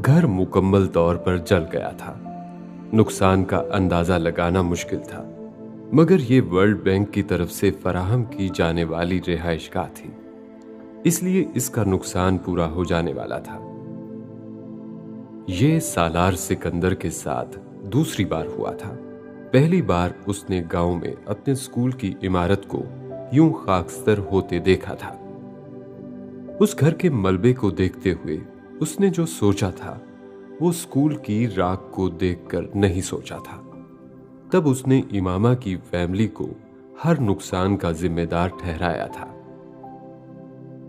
घर मुकम्मल तौर पर जल गया था। नुकसान का अंदाजा लगाना मुश्किल था, मगर यह वर्ल्ड बैंक की तरफ से फराहम की जाने वाली रिहाइशगाह थी, इसलिए इसका नुकसान पूरा हो जाने वाला था। यह सालार सिकंदर के साथ दूसरी बार हुआ था। पहली बार उसने गांव में अपने स्कूल की इमारत को यूं खाकस्तर होते देखा था। उस घर के मलबे को देखते हुए उसने जो सोचा था वो स्कूल की राख को देखकर नहीं सोचा था। तब उसने इमामा की फैमिली को हर नुकसान का जिम्मेदार ठहराया था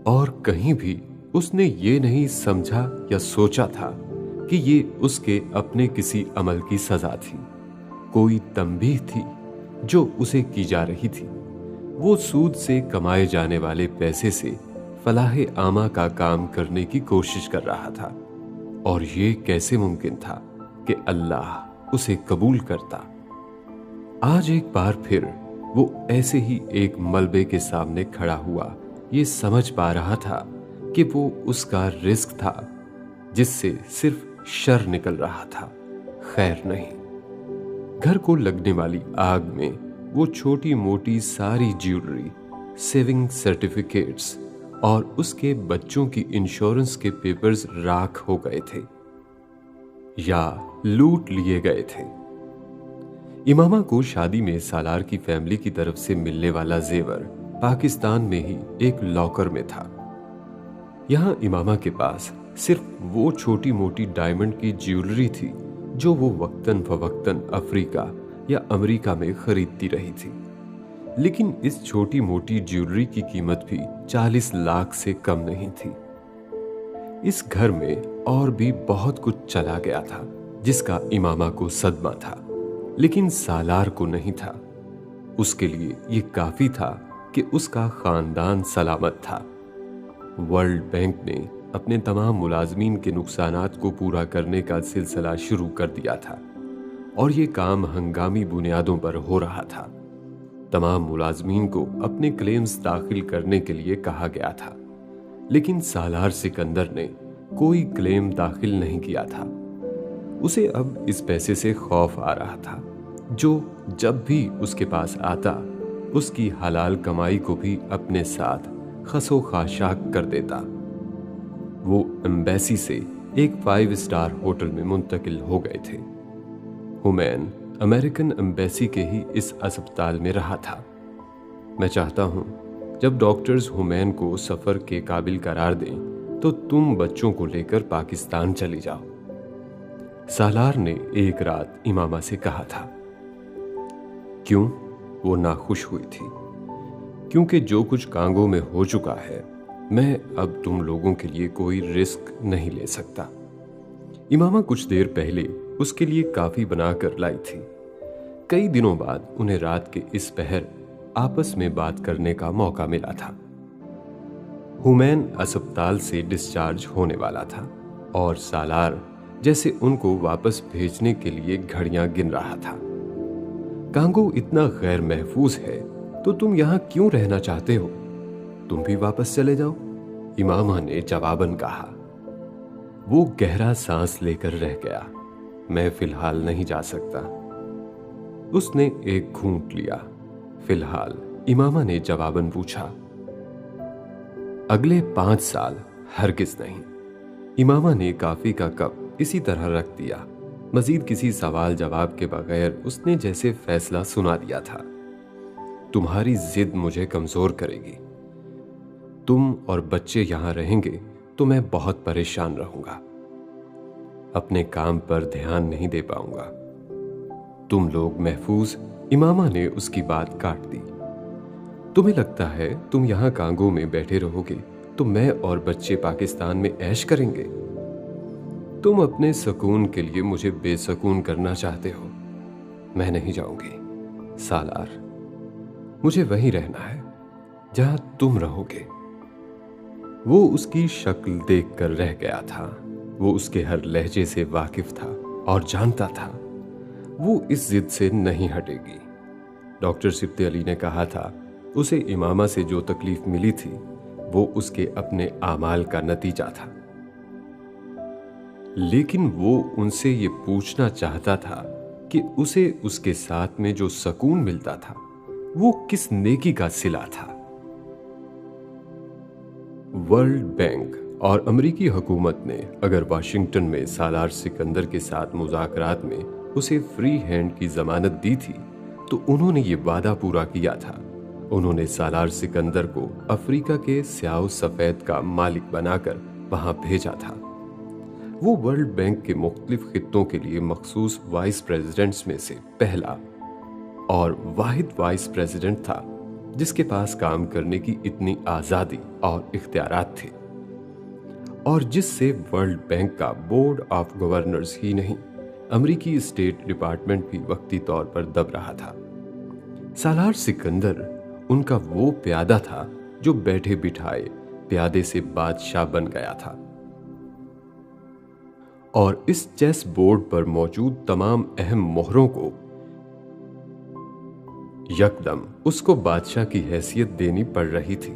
और कहीं भी उसने ये नहीं समझा या सोचा था कि ये उसके अपने किसी अमल की सजा थी, कोई तंबीह थी जो उसे की जा रही थी। वो सूद से कमाए जाने वाले पैसे से फलाहे आमा का काम करने की कोशिश कर रहा था और ये कैसे मुमकिन था कि अल्लाह उसे कबूल करता। आज एक बार फिर वो ऐसे ही एक मलबे के सामने खड़ा हुआ ये समझ पा रहा था कि वो उसका रिस्क था जिससे सिर्फ शर निकल रहा था, खैर नहीं। घर को लगने वाली आग में वो छोटी मोटी सारी ज्वेलरी, सेविंग सर्टिफिकेट्स और उसके बच्चों की इंश्योरेंस के पेपर्स राख हो गए थे या लूट लिए गए थे। इमामा को शादी में सालार की फैमिली की तरफ से मिलने वाला जेवर पाकिस्तान में ही एक लॉकर में था। यहां इमामा के पास सिर्फ वो छोटी मोटी डायमंड की ज्वेलरी थी जो वो वक्तन फवक्तन अफ्रीका या अमेरिका में खरीदती रही थी, लेकिन इस छोटी मोटी ज्वेलरी की कीमत भी 40 लाख से कम नहीं थी। इस घर में और भी बहुत कुछ चला गया था जिसका इमामा को सदमा था, लेकिन सालार को नहीं था। उसके लिए यह काफी था कि उसका खानदान सलामत था। वर्ल्ड बैंक ने अपने तमाम मुलाजमीन के नुकसानात को पूरा करने का सिलसिला शुरू कर दिया था और यह काम हंगामी बुनियादों पर हो रहा था। तमाम मुलाजमीन को अपने क्लेम्स दाखिल करने के लिए कहा गया था, लेकिन सालार सिकंदर ने कोई क्लेम दाखिल नहीं किया था। उसे अब इस पैसे से खौफ आ रहा था जो जब भी उसके पास आता उसकी हलाल कमाई को भी अपने साथ खसो खाशाक कर देता। वो एम्बेसी से एक 5 स्टार होटल में मुंतकिल हो गए थे। हुमैन अमेरिकन एम्बेसी के ही इस अस्पताल में रहा था। मैं चाहता हूं जब डॉक्टर्स हुमैन को सफर के काबिल करार दें तो तुम बच्चों को लेकर पाकिस्तान चली जाओ, सालार ने एक रात इमामा से कहा था। क्यों? वो नाखुश हुई थी। क्योंकि जो कुछ कांगो में हो चुका है, मैं अब तुम लोगों के लिए कोई रिस्क नहीं ले सकता। इमामा कुछ देर पहले उसके लिए काफी बनाकर लाई थी। कई दिनों बाद उन्हें रात के इस पहर आपस में बात करने का मौका मिला था। हुमैन अस्पताल से डिस्चार्ज होने वाला था और सालार जैसे उनको वापस भेजने के लिए घड़ियां गिन रहा था। कांगो इतना गैर महफूज है तो तुम यहां क्यों रहना चाहते हो? तुम भी वापस चले जाओ, इमामा ने जवाबन कहा। वो गहरा सांस लेकर रह गया। मैं फिलहाल नहीं जा सकता। उसने एक घूंट लिया। फिलहाल, इमामा ने जवाबन पूछा। अगले 5 साल हरगिज नहीं। इमामा ने काफी का कप इसी तरह रख दिया। मजीद किसी सवाल जवाब के बगैर उसने जैसे फैसला सुना दिया था। तुम्हारी जिद मुझे कमजोर करेगी। तुम और बच्चे यहां रहेंगे तो मैं बहुत परेशान रहूंगा। अपने काम पर ध्यान नहीं दे पाऊंगा। तुम लोग महफूज। इमामा ने उसकी बात काट दी। तुम्हें लगता है तुम यहां कांगो में बैठे रहोगे तो मैं और बच्चे पाकिस्तान में ऐश करेंगे? तुम अपने सुकून के लिए मुझे बेसुकून करना चाहते हो। मैं नहीं जाऊंगी सालार। मुझे वहीं रहना है जहां तुम रहोगे। वो उसकी शक्ल देखकर रह गया था। वो उसके हर लहजे से वाकिफ था और जानता था वो इस जिद से नहीं हटेगी। डॉक्टर सिब्ते अली ने कहा था उसे इमामा से जो तकलीफ मिली थी वो उसके अपने आमाल का नतीजा था। लेकिन वो उनसे ये पूछना चाहता था कि उसे उसके साथ में जो सुकून मिलता था वो किस नेकी का सिला था। वर्ल्ड बैंक और अमेरिकी हुकूमत ने अगर वाशिंगटन में सालार सिकंदर के साथ मुज़ाकरात में उसे फ्री हैंड की जमानत दी थी तो उन्होंने ये वादा पूरा किया था। उन्होंने सालार सिकंदर को अफ्रीका के स्याह सफेद का मालिक बनाकर वहां भेजा था। वो वर्ल्ड बैंक के मुख्तलिफ खित्तों के लिए मखसूस वाइस प्रेसिडेंट्स में से पहला और वाहिद वाइस प्रेसिडेंट था जिसके पास काम करने की इतनी आजादी और इख्तियारात थे, और जिससे वर्ल्ड बैंक का बोर्ड ऑफ गवर्नर्स ही नहीं अमेरिकी स्टेट डिपार्टमेंट भी वक्ती तौर पर दब रहा था। सालार सिकंदर उनका वो प्यादा था जो बैठे बिठाए प्यादे से बादशाह बन गया था, और इस चेस बोर्ड पर मौजूद तमाम अहम मोहरों को यकदम उसको बादशाह की हैसियत देनी पड़ रही थी।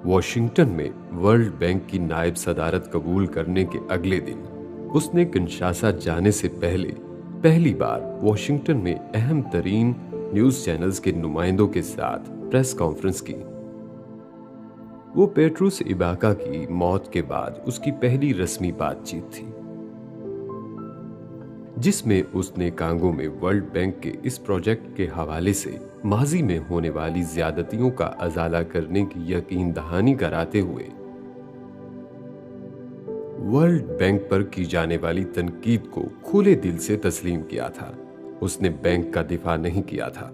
वॉशिंगटन में वर्ल्ड बैंक की नायब सदारत कबूल करने के अगले दिन उसने किंशासा जाने से पहली बार वॉशिंगटन में अहम तरीन न्यूज चैनल्स के नुमाइंदों के साथ प्रेस कॉन्फ्रेंस की। वो पेट्रुस इबाका की मौत के बाद उसकी पहली रस्मी बातचीत थी, जिसमें उसने कांगो में वर्ल्ड बैंक के इस प्रोजेक्ट के हवाले से माजी में होने वाली ज्यादतियों का अजाला करने की यकीन दहानी कराते हुए वर्ल्ड बैंक पर की जाने वाली तनकीद को खुले दिल से तस्लीम किया था। उसने बैंक का दिफा नहीं किया था।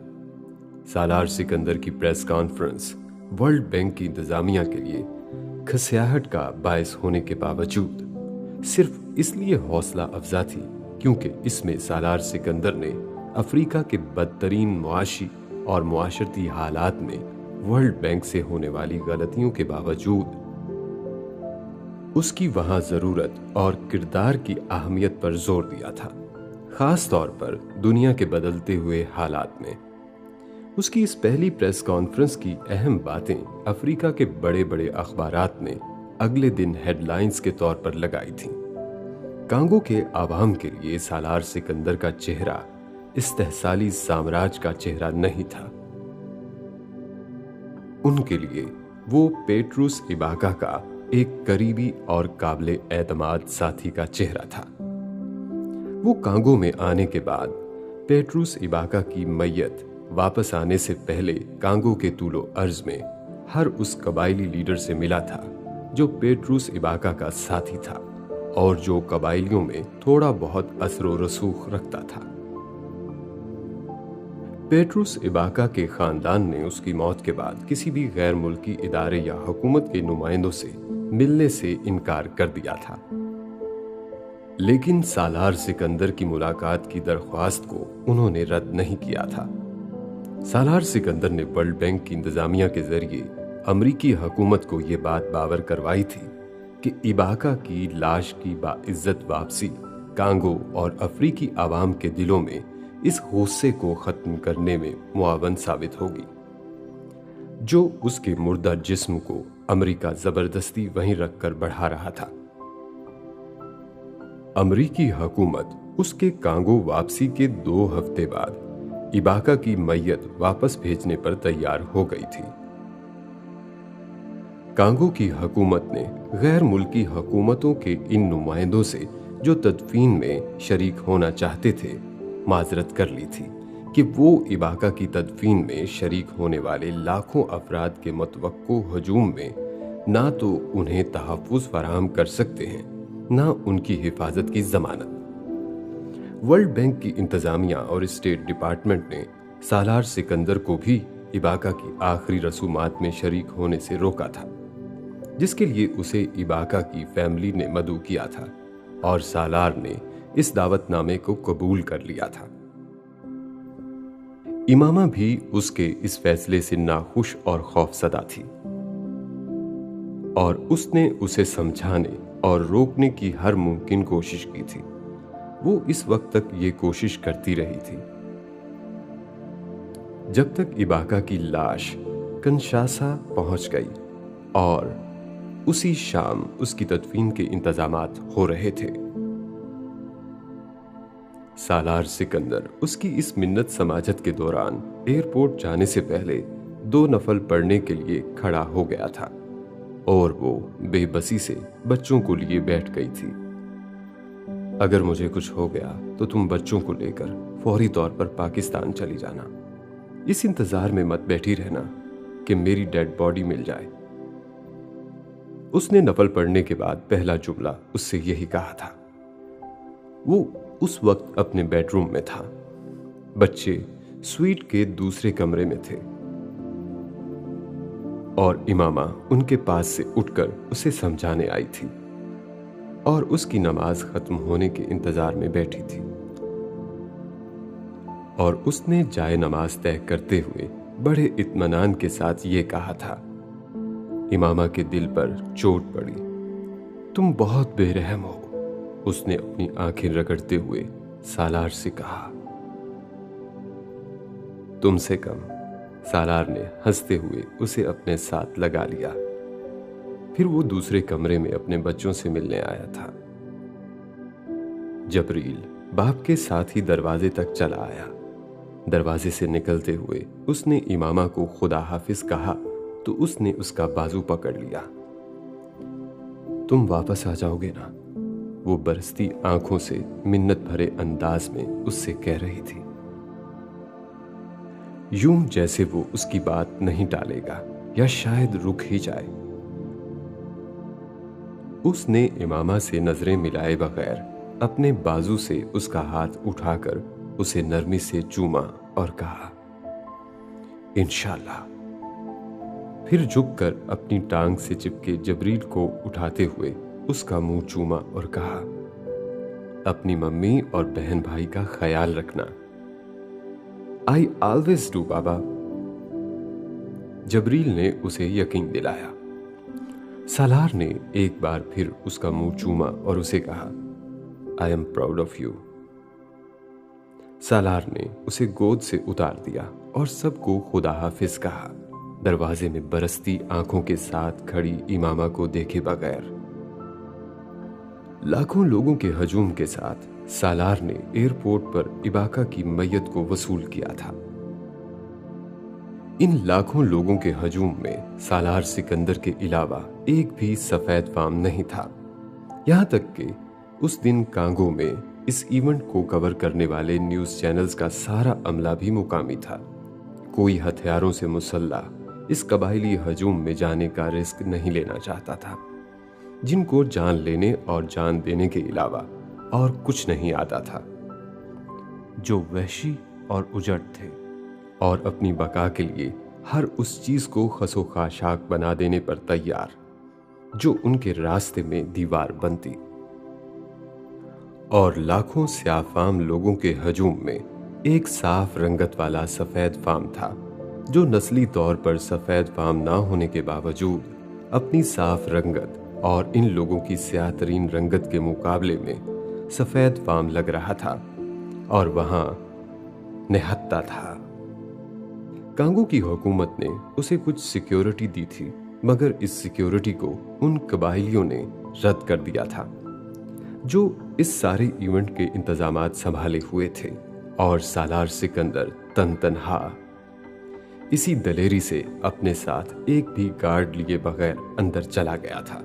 सालार सिकंदर की प्रेस कॉन्फ्रेंस वर्ल्ड बैंक की इंतजामिया के लिए खसियाहट का बायस होने के बावजूद सिर्फ इसलिए हौसला अफजा थी क्योंकि इसमें सालार सिकंदर ने अफ्रीका के बदतरीन मुआशी और मुआशरती हालात में वर्ल्ड बैंक से होने वाली गलतियों के बावजूद उसकी वहां जरूरत और किरदार की अहमियत पर जोर दिया था, खास तौर पर दुनिया के बदलते हुए हालात में। उसकी इस पहली प्रेस कॉन्फ्रेंस की अहम बातें अफ्रीका के बड़े बड़े अखबारात ने अगले दिन हेडलाइंस के तौर पर लगाई थीं। कांगो के आवाम के लिए सालार सिकंदर का चेहरा इस्तेहसाली साम्राज्य का चेहरा नहीं था। उनके लिए वो पेट्रुस इबाका का एक करीबी और काबिले एतमाद साथी का चेहरा था। वो कांगो में आने के बाद पेट्रुस इबाका की मैयत वापस आने से पहले कांगो के तूलो अर्ज में हर उस कबायली लीडर से मिला था जो पेट्रुस इबाका का साथी था और जो कबायलियों में थोड़ा बहुत असरो रसूख रखता था। पेट्रुस इबाका के खानदान ने उसकी मौत के बाद किसी भी गैर मुल्की इदारे या हुकूमत के नुमाइंदों से मिलने से इनकार कर दिया था, लेकिन सालार सिकंदर की मुलाकात की दरख्वास्त को उन्होंने रद्द नहीं किया था। सालार सिकंदर ने वर्ल्ड बैंक की इंतजामिया के जरिए अमरीकी हुकूमत को यह बात बावर करवाई थी कि इबाका की लाश की बाइज्जत वापसी कांगो और अफ्रीकी आवाम के दिलों में इस गुस्से को खत्म करने में मुआवन साबित होगी, जो उसके मुर्दा जिस्म को अमेरिका जबरदस्ती वहीं रखकर बढ़ा रहा था। अमेरिकी हुकूमत उसके कांगो वापसी के 2 हफ्ते बाद इबाका की मैयत वापस भेजने पर तैयार हो गई थी। कांगो की हुकूमत ने गैर मुल्की हुकूमतों के इन नुमाइंदों से जो तदफीन में शरीक होना चाहते थे माजरत कर ली थी कि वो इबाका की तदफीन में शरीक होने वाले लाखों अफराद के मुतवक्को हजूम में ना तो उन्हें तहफ़्फ़ुज़ फराहम कर सकते हैं, ना उनकी हिफाजत की जमानत। वर्ल्ड बैंक की इंतजामिया और स्टेट डिपार्टमेंट ने सालार सिकंदर को भी इबाका की आखिरी रसूमात में शरीक होने से रोका था, जिसके लिए उसे इबाका की फैमिली ने मदऊ किया था और सालार ने इस दावतनामे को कबूल कर लिया था। इमामा भी उसके इस फैसले से नाखुश और खौफसदा थी और उसने उसे समझाने और रोकने की हर मुमकिन कोशिश की थी। वो इस वक्त तक ये कोशिश करती रही थी जब तक इबाका की लाश किंशासा पहुंच गई और उसी शाम उसकी तदफीन के इंतजामात हो रहे थे। सालार सिकंदर उसकी इस मिन्नत समाजत के दौरान एयरपोर्ट जाने से पहले 2 नफल पढ़ने के लिए खड़ा हो गया था और वो बेबसी से बच्चों को लिए बैठ गई थी। अगर मुझे कुछ हो गया तो तुम बच्चों को लेकर फौरी तौर पर पाकिस्तान चली जाना। इस इंतजार में मत बैठी रहना कि मेरी डेड बॉडी मिल जाए। उसने नफल पढ़ने के बाद पहला जुमला उससे यही कहा था। वो उस वक्त अपने बेडरूम में था। बच्चे स्वीट के दूसरे कमरे में थे और इमामा उनके पास से उठकर उसे समझाने आई थी और उसकी नमाज खत्म होने के इंतजार में बैठी थी। और उसने जाए नमाज तय करते हुए बड़े इत्मीनान के साथ ये कहा था। इमामा के दिल पर चोट पड़ी। तुम बहुत बेरहम हो, उसने अपनी आंखें रगड़ते हुए सालार से कहा। तुमसे कम, सालार ने हंसते हुए उसे अपने साथ लगा लिया। फिर वो दूसरे कमरे में अपने बच्चों से मिलने आया था। जबरील बाप के साथ ही दरवाजे तक चला आया। दरवाजे से निकलते हुए उसने इमामा को खुदा हाफिज कहा तो उसने उसका बाजू पकड़ लिया। तुम वापस आ जाओगे ना, वो बरसती आंखों से मिन्नत भरे अंदाज में उससे कह रही थी, यूं जैसे वो उसकी बात नहीं टालेगा या शायद रुक ही जाए। उसने इमामा से नजरें मिलाए बगैर अपने बाजू से उसका हाथ उठाकर उसे नरमी से चूमा और कहा, इंशाल्लाह। फिर झुककर अपनी टांग से चिपके जबरील को उठाते हुए उसका मुंह चूमा और कहा, अपनी मम्मी और बहन भाई का ख्याल रखना। आई ऑलवेज डू बाबा। जबरील ने उसे यकीन दिलाया। सालार ने एक बार फिर उसका मुंह चूमा और उसे कहा, I am proud of you. Salar ने उसे गोद से उतार दिया और सबको खुदा हाफिज कहा, दरवाजे में बरसती आंखों के साथ खड़ी इमामा को देखे बगैर। लाखों लोगों के हजूम के साथ सालार ने एयरपोर्ट पर इबाका की मैयत को वसूल किया था। इन लाखों लोगों के हजूम में सालार सिकंदर के अलावा एक भी सफेद फाम नहीं था। यहां तक कि उस दिन कांगो में इस इवेंट को कवर करने वाले न्यूज चैनल्स का सारा अमला भी मुकामी था। कोई हथियारों से मुसल्ला इस कबायली हजूम में जाने का रिस्क नहीं लेना चाहता था, जिनको जान लेने और जान देने के अलावा और कुछ नहीं आता था, जो वहशी और उजड़ थे और अपनी बका के लिए हर उस चीज को खसो खाशाक बना देने पर तैयार जो उनके रास्ते में दीवार बनती। और लाखों स्याफाम लोगों के हजूम में एक साफ रंगत वाला सफेद फाम था, जो नस्ली तौर पर सफेद फाम ना होने के बावजूद अपनी साफ रंगत और इन लोगों की स्याह-तरीन रंगत के मुकाबले में सफेद फाम लग रहा था और वहां निहत्ता था। कांगो की हुकूमत ने उसे कुछ सिक्योरिटी दी थी, मगर इस सिक्योरिटी को उन कबाइलियों ने रद्द कर दिया था जो इस सारे इवेंट के इंतजामात संभाले हुए थे। और सालार सिकंदर तनहा इसी दलेरी से अपने साथ एक भी गार्ड लिए बगैर अंदर चला गया था।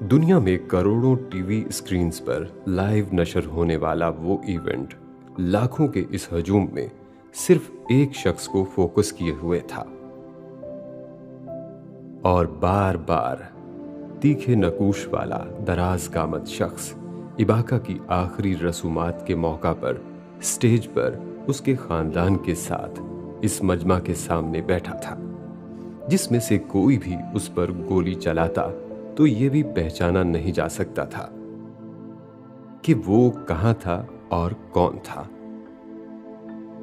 दुनिया में करोड़ों टीवी स्क्रीन्स पर लाइव नशर होने वाला वो इवेंट लाखों के इस हजूम में सिर्फ एक शख्स को फोकस किए हुए था और बार बार तीखे नकूश वाला दराज कामत शख्स इबाका की आखिरी रसूमात के मौका पर स्टेज पर उसके खानदान के साथ इस मजमा के सामने बैठा था, जिसमें से कोई भी उस पर गोली चलाता तो ये भी पहचाना नहीं जा सकता था कि वो कहां था और कौन था।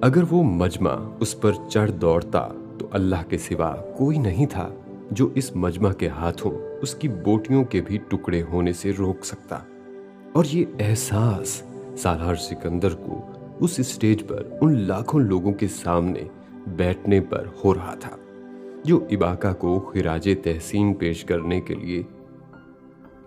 अगर वो मजमा उस पर चढ़ दौड़ता तो अल्लाह के सिवा कोई नहीं था जो इस मजमा के हाथों उसकी बोटियों के भी टुकड़े होने से रोक सकता। और ये एहसास सालार सिकंदर को उस स्टेज पर उन लाखों लोगों के सामने बैठने पर हो रहा था जो इबाका को खिराजे तहसीन पेश करने के लिए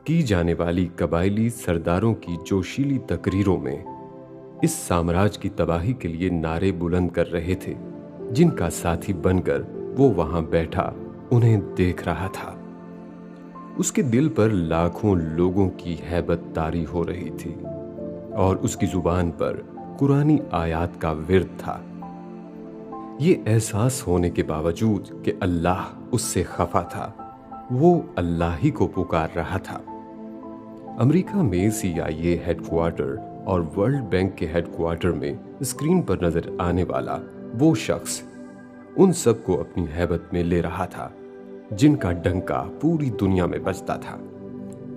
की जाने वाली कबायली सरदारों की जोशीली तकरीरों में इस साम्राज्य की तबाही के लिए नारे बुलंद कर रहे थे, जिनका साथी बनकर वो वहां बैठा उन्हें देख रहा था। उसके दिल पर लाखों लोगों की हैबत तारी हो रही थी और उसकी जुबान पर कुरानी आयात का विर्द था। ये एहसास होने के बावजूद कि अल्लाह उससे खफा था, वो अल्लाह ही को पुकार रहा था। अमेरिका में CIA हेडक्वार्टर और वर्ल्ड बैंक के हेडक्वार्टर में स्क्रीन पर नजर आने वाला वो शख्स उन सबको अपनी हैबत में ले रहा था, जिनका डंका पूरी दुनिया में बजता था।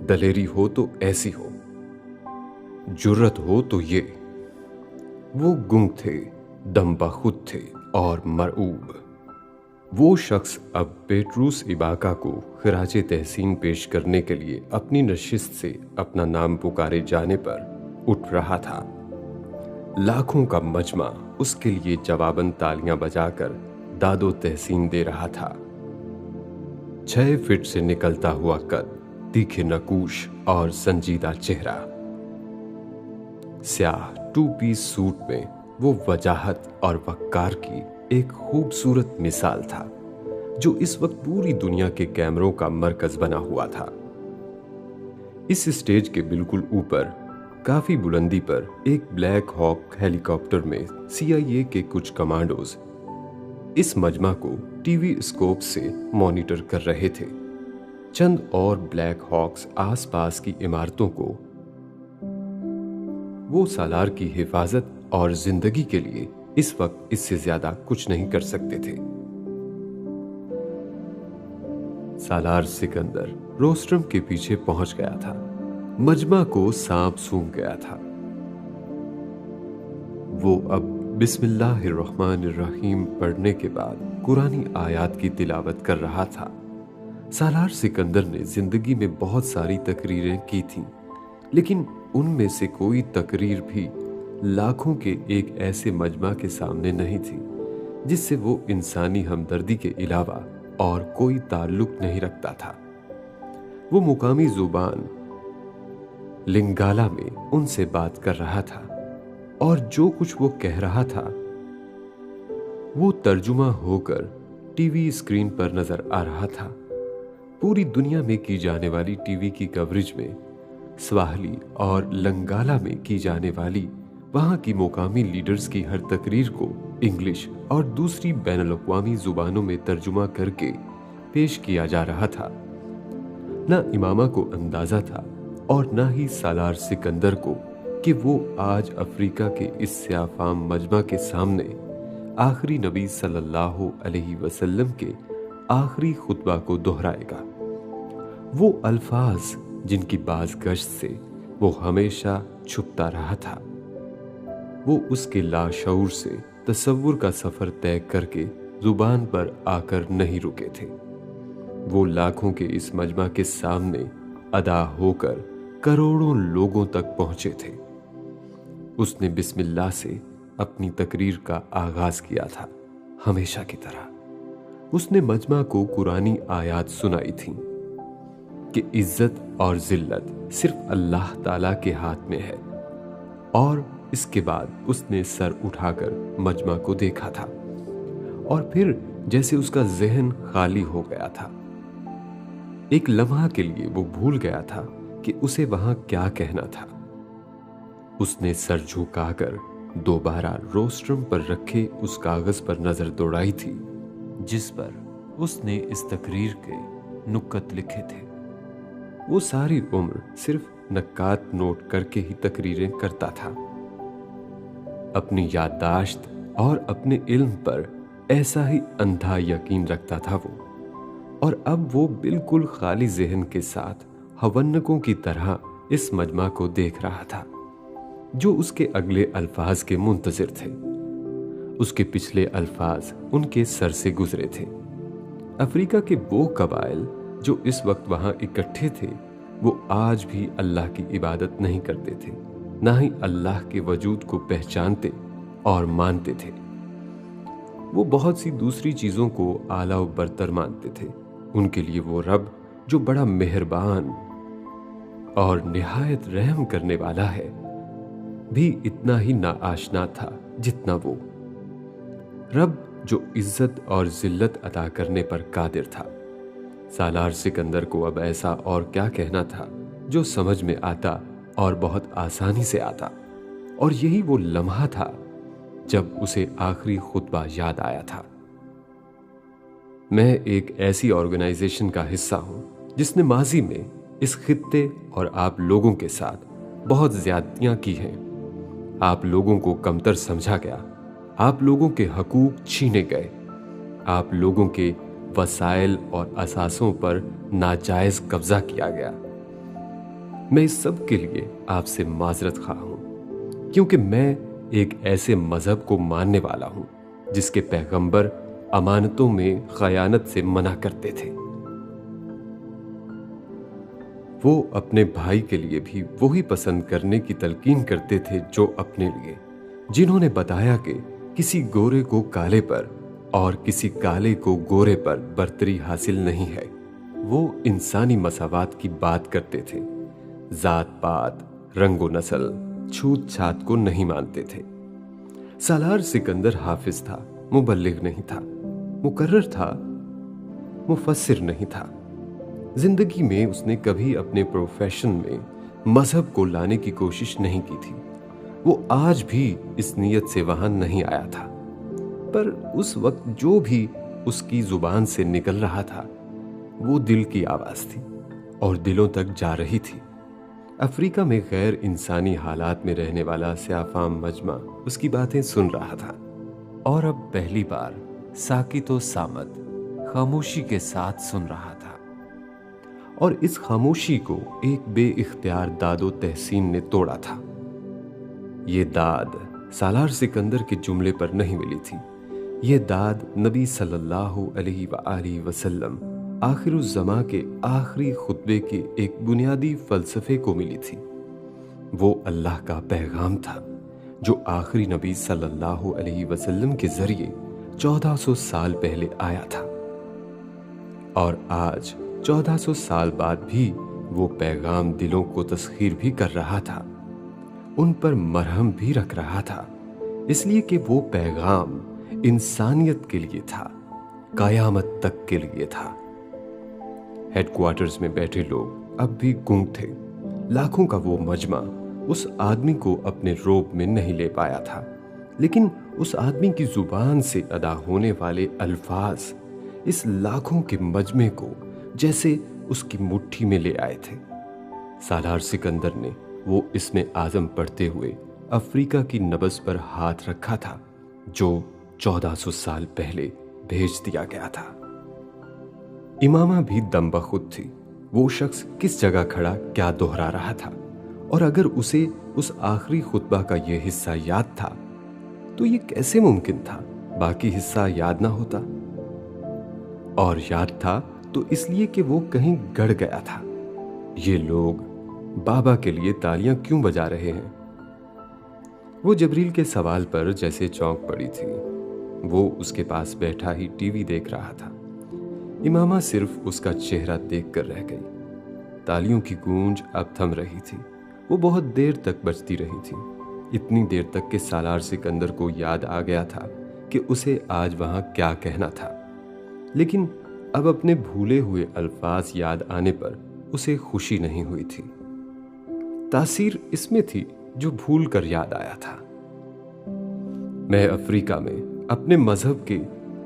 दलेरी हो तो ऐसी हो, जुर्रत हो तो ये। वो गुंग थे, दम्बा खुद थे और मरऊब। वो शख्स अब पेट्रूस इबाका को खिराजे तहसीन पेश करने के लिए अपनी नशिस्त से अपना नाम पुकारे जाने पर उठ रहा था। लाखों का मजमा उसके लिए जवाबन तालियां बजाकर दादो तहसीन दे रहा था। 6 फीट से निकलता हुआ कद, तीखे नकूश और संजीदा चेहरा, स्याह 2 पीस सूट में वो वजाहत और वक्कार की एक खूबसूरत मिसाल था, जो इस वक्त पूरी दुनिया के कैमरों का मरकज बना हुआ था। इस स्टेज के बिल्कुल ऊपर काफी बुलंदी पर एक ब्लैक हॉक हेलीकॉप्टर में CIA के कुछ कमांडोज इस मजमा को टीवी स्कोप से मॉनिटर कर रहे थे। चंद और ब्लैक हॉक्स आसपास की इमारतों को वो सालार की हिफाजत और जिंदगी के लिए इस वक्त इससे ज्यादा कुछ नहीं कर सकते थे। सालार सिकंदर रोस्ट्रम के पीछे पहुंच गया था। मजमा को सांप सूंघ गया था। वो अब बिस्मिल्लाहिर्रहमानिर्रहीम पढ़ने के बाद कुरानी आयात की तिलावत कर रहा था। सालार सिकंदर ने जिंदगी में बहुत सारी तकरीरें की थीं, लेकिन उनमें से कोई तकरीर भी लाखों के एक ऐसे मजमा के सामने नहीं थी जिससे वो इंसानी हमदर्दी के अलावा और कोई ताल्लुक नहीं रखता था। वो मुकामी जुबान लिंगाला में उनसे बात कर रहा था और जो कुछ वो कह रहा था वो तर्जुमा होकर टीवी स्क्रीन पर नजर आ रहा था। पूरी दुनिया में की जाने वाली टीवी की कवरेज में स्वाहिली और लंगाला में की जाने वाली वहां की मुकामी लीडर्स की हर तकरीर को इंग्लिश और दूसरी बैनुल-अक़वामी जुबानों में तर्जुमा करके पेश किया जा रहा था। ना इमामा को अंदाजा था और ना ही सालार सिकंदर को कि वो आज अफ्रीका के इस स्याफाम मजमा के सामने आखिरी नबी सल्लल्लाहु अलैहि वसल्लम के आखिरी खुतबा को दोहराएगा। वो अल्फाज जिनकी बाज़गश्त से वो हमेशा छुपता रहा था, वो उसके लाशऊर से तसव्वुर का सफर तय करके जुबान पर आकर नहीं रुके थे। वो लाखों के इस मजमा के सामने अदा होकर करोड़ों लोगों तक पहुंचे थे। उसने बिस्मिल्लाह से अपनी तकरीर का आगाज किया था। हमेशा की तरह उसने मजमा को कुरानी आयात सुनाई थी कि इज्जत और जिल्लत सिर्फ अल्लाह ताला के हाथ में है, और इसके बाद उसने सर उठाकर मजमा को देखा था और फिर जैसे उसका जहन खाली हो गया था। एक लम्हा के लिए वो भूल गया था कि उसे वहां क्या कहना था। उसने सर झुकाकर दोबारा रोस्ट्रम पर रखे उस कागज पर नजर दौड़ाई थी जिस पर उसने इस तकरीर के नुक्कत लिखे थे। वो सारी उम्र सिर्फ नक्कात नोट करके ही तकरीरें करता था। अपनी याददाश्त और अपने इल्म पर ऐसा ही अंधा यकीन रखता था वो, और अब वो बिल्कुल खाली जहन के साथ हवन्नकों की तरह इस मजमा को देख रहा था जो उसके अगले अल्फाज के मुंतजिर थे। उसके पिछले अल्फाज उनके सर से गुजरे थे। अफ्रीका के वो कबाइल जो इस वक्त वहां इकट्ठे थे, वो आज भी अल्लाह की इबादत नहीं करते थे, ना ही अल्लाह के वजूद को पहचानते और मानते थे। वो बहुत सी दूसरी चीजों को आला व बरतर मानते थे। उनके लिए वो रब जो बड़ा मेहरबान और निहायत रहम करने वाला है भी इतना ही नाआशना था जितना वो रब जो इज्जत और जिल्लत अता करने पर कादिर था। सालार सिकंदर को अब ऐसा और क्या कहना था जो समझ में आता और बहुत आसानी से आता, और यही वो लम्हा था जब उसे आखिरी खुतबा याद आया था। मैं एक ऐसी ऑर्गेनाइजेशन का हिस्सा हूं जिसने माजी में इस खित्ते और आप लोगों के साथ बहुत ज्यादतियां की हैं। आप लोगों को कमतर समझा गया, आप लोगों के हकूक छीने गए, आप लोगों के वसाइल और असासों पर नाजायज कब्जा किया गया। मैं इस सब के लिए आपसे माजरत खा हूं, क्योंकि मैं एक ऐसे मजहब को मानने वाला हूं जिसके पैगंबर अमानतों में खयानत से मना करते थे। वो अपने भाई के लिए भी वही पसंद करने की तलकीन करते थे जो अपने लिए, जिन्होंने बताया कि किसी गोरे को काले पर और किसी काले को गोरे पर बर्तरी हासिल नहीं है। वो इंसानी मसावात की बात करते थे, जात पात, रंगो नस्ल, छूत छात को नहीं मानते थे। सालार सिकंदर हाफिज था, मुबल्लिग नहीं था, मुकर्रर था, मुफस्सिर नहीं था। जिंदगी में उसने कभी अपने प्रोफेशन में मजहब को लाने की कोशिश नहीं की थी। वो आज भी इस नीयत से वहां नहीं आया था, पर उस वक्त जो भी उसकी जुबान से निकल रहा था वो दिल की आवाज थी और दिलों तक जा रही थी। अफ्रीका में गैर इंसानी हालात में रहने वाला स्याफाम मजमा उसकी बातें सुन रहा था, और अब पहली बार साकितो सामत खामोशी के साथ सुन रहा था। और इस खामोशी को एक बेइख्तियार दादो तहसीन ने तोड़ा था। ये दाद सालार सिकंदर के जुमले पर नहीं मिली थी, ये दाद नबी सल्लल्लाहु अलैहि वसल्लम आखिरुज़्ज़मा के आखिरी खुतबे के एक बुनियादी फलसफे को मिली थी। वो अल्लाह का पैगाम था जो आखिरी नबी सल्लल्लाहु अलैहि वसल्लम के जरिए 1400 साल पहले आया था, और आज 1400 साल बाद भी वो पैगाम दिलों को तस्खीर भी कर रहा था, उन पर मरहम भी रख रहा था, इसलिए कि वो पैगाम इंसानियत के लिए था, कयामत तक के लिए था। हेडक्वार्टर्स में बैठे लोग अब भी गुंग थे। लाखों का वो मजमा उस आदमी को अपने रोब में नहीं ले पाया था, लेकिन उस आदमी की जुबान से अदा होने वाले अल्फाज इस लाखों के मजमे को जैसे उसकी मुट्ठी में ले आए थे। सालार सिकंदर ने वो इसमें आजम पढ़ते हुए अफ्रीका की नब्ज पर हाथ रखा था जो 1400 साल पहले भेज दिया गया था। इमामा भी दम बखुद थी। वो शख्स किस जगह खड़ा क्या दोहरा रहा था, और अगर उसे उस आखिरी खुतबा का यह हिस्सा याद था तो ये कैसे मुमकिन था बाकी हिस्सा याद ना होता। और याद था तो इसलिए कि वो कहीं गड़ गया था। ये लोग बाबा के लिए तालियां क्यों बजा रहे हैं? वो जबरील के सवाल पर जैसे चौंक पड़ी थी। वो उसके पास बैठा ही टीवी देख रहा था। इमामा सिर्फ उसका चेहरा देखकर रह गई। तालियों की गूंज अब थम रही थी। वो बहुत देर तक बजती रही थी, इतनी देर तक कि सालार सिकंदर को याद आ गया था कि उसे आज वहां क्या कहना था। लेकिन अब अपने भूले हुए अल्फाज याद आने पर उसे खुशी नहीं हुई थी। तासीर इसमें थी जो भूल कर याद आया था। मैं अफ्रीका में अपने मजहब के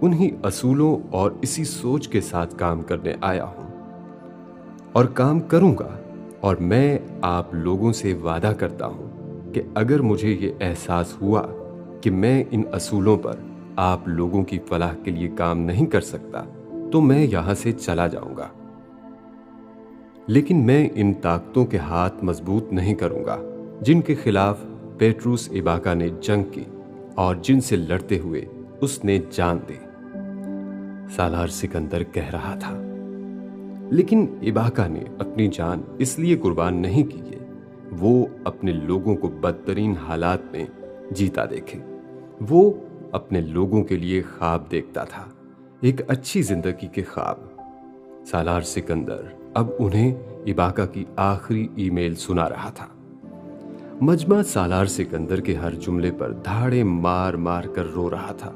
उन्हीं असूलों और इसी सोच के साथ काम करने आया हूं और काम करूंगा, और मैं आप लोगों से वादा करता हूं कि अगर मुझे ये एहसास हुआ कि मैं इन असूलों पर आप लोगों की फलाह के लिए काम नहीं कर सकता तो मैं यहां से चला जाऊंगा। लेकिन मैं इन ताकतों के हाथ मजबूत नहीं करूंगा जिनके खिलाफ पेट्रूस इबाका ने जंग की और जिनसे लड़ते हुए उसने जान दी। सालार सिकंदर कह रहा था, लेकिन इबाका ने अपनी जान इसलिए कुर्बान नहीं की है वो अपने लोगों को बदतरीन हालात में जीता देखे। वो अपने लोगों के लिए ख्वाब देखता था, एक अच्छी जिंदगी के ख्वाब। सालार सिकंदर अब उन्हें इबाका की आखिरी ईमेल सुना रहा था। मजमा सालार सिकंदर के हर जुमले पर धाड़े मार मार कर रो रहा था।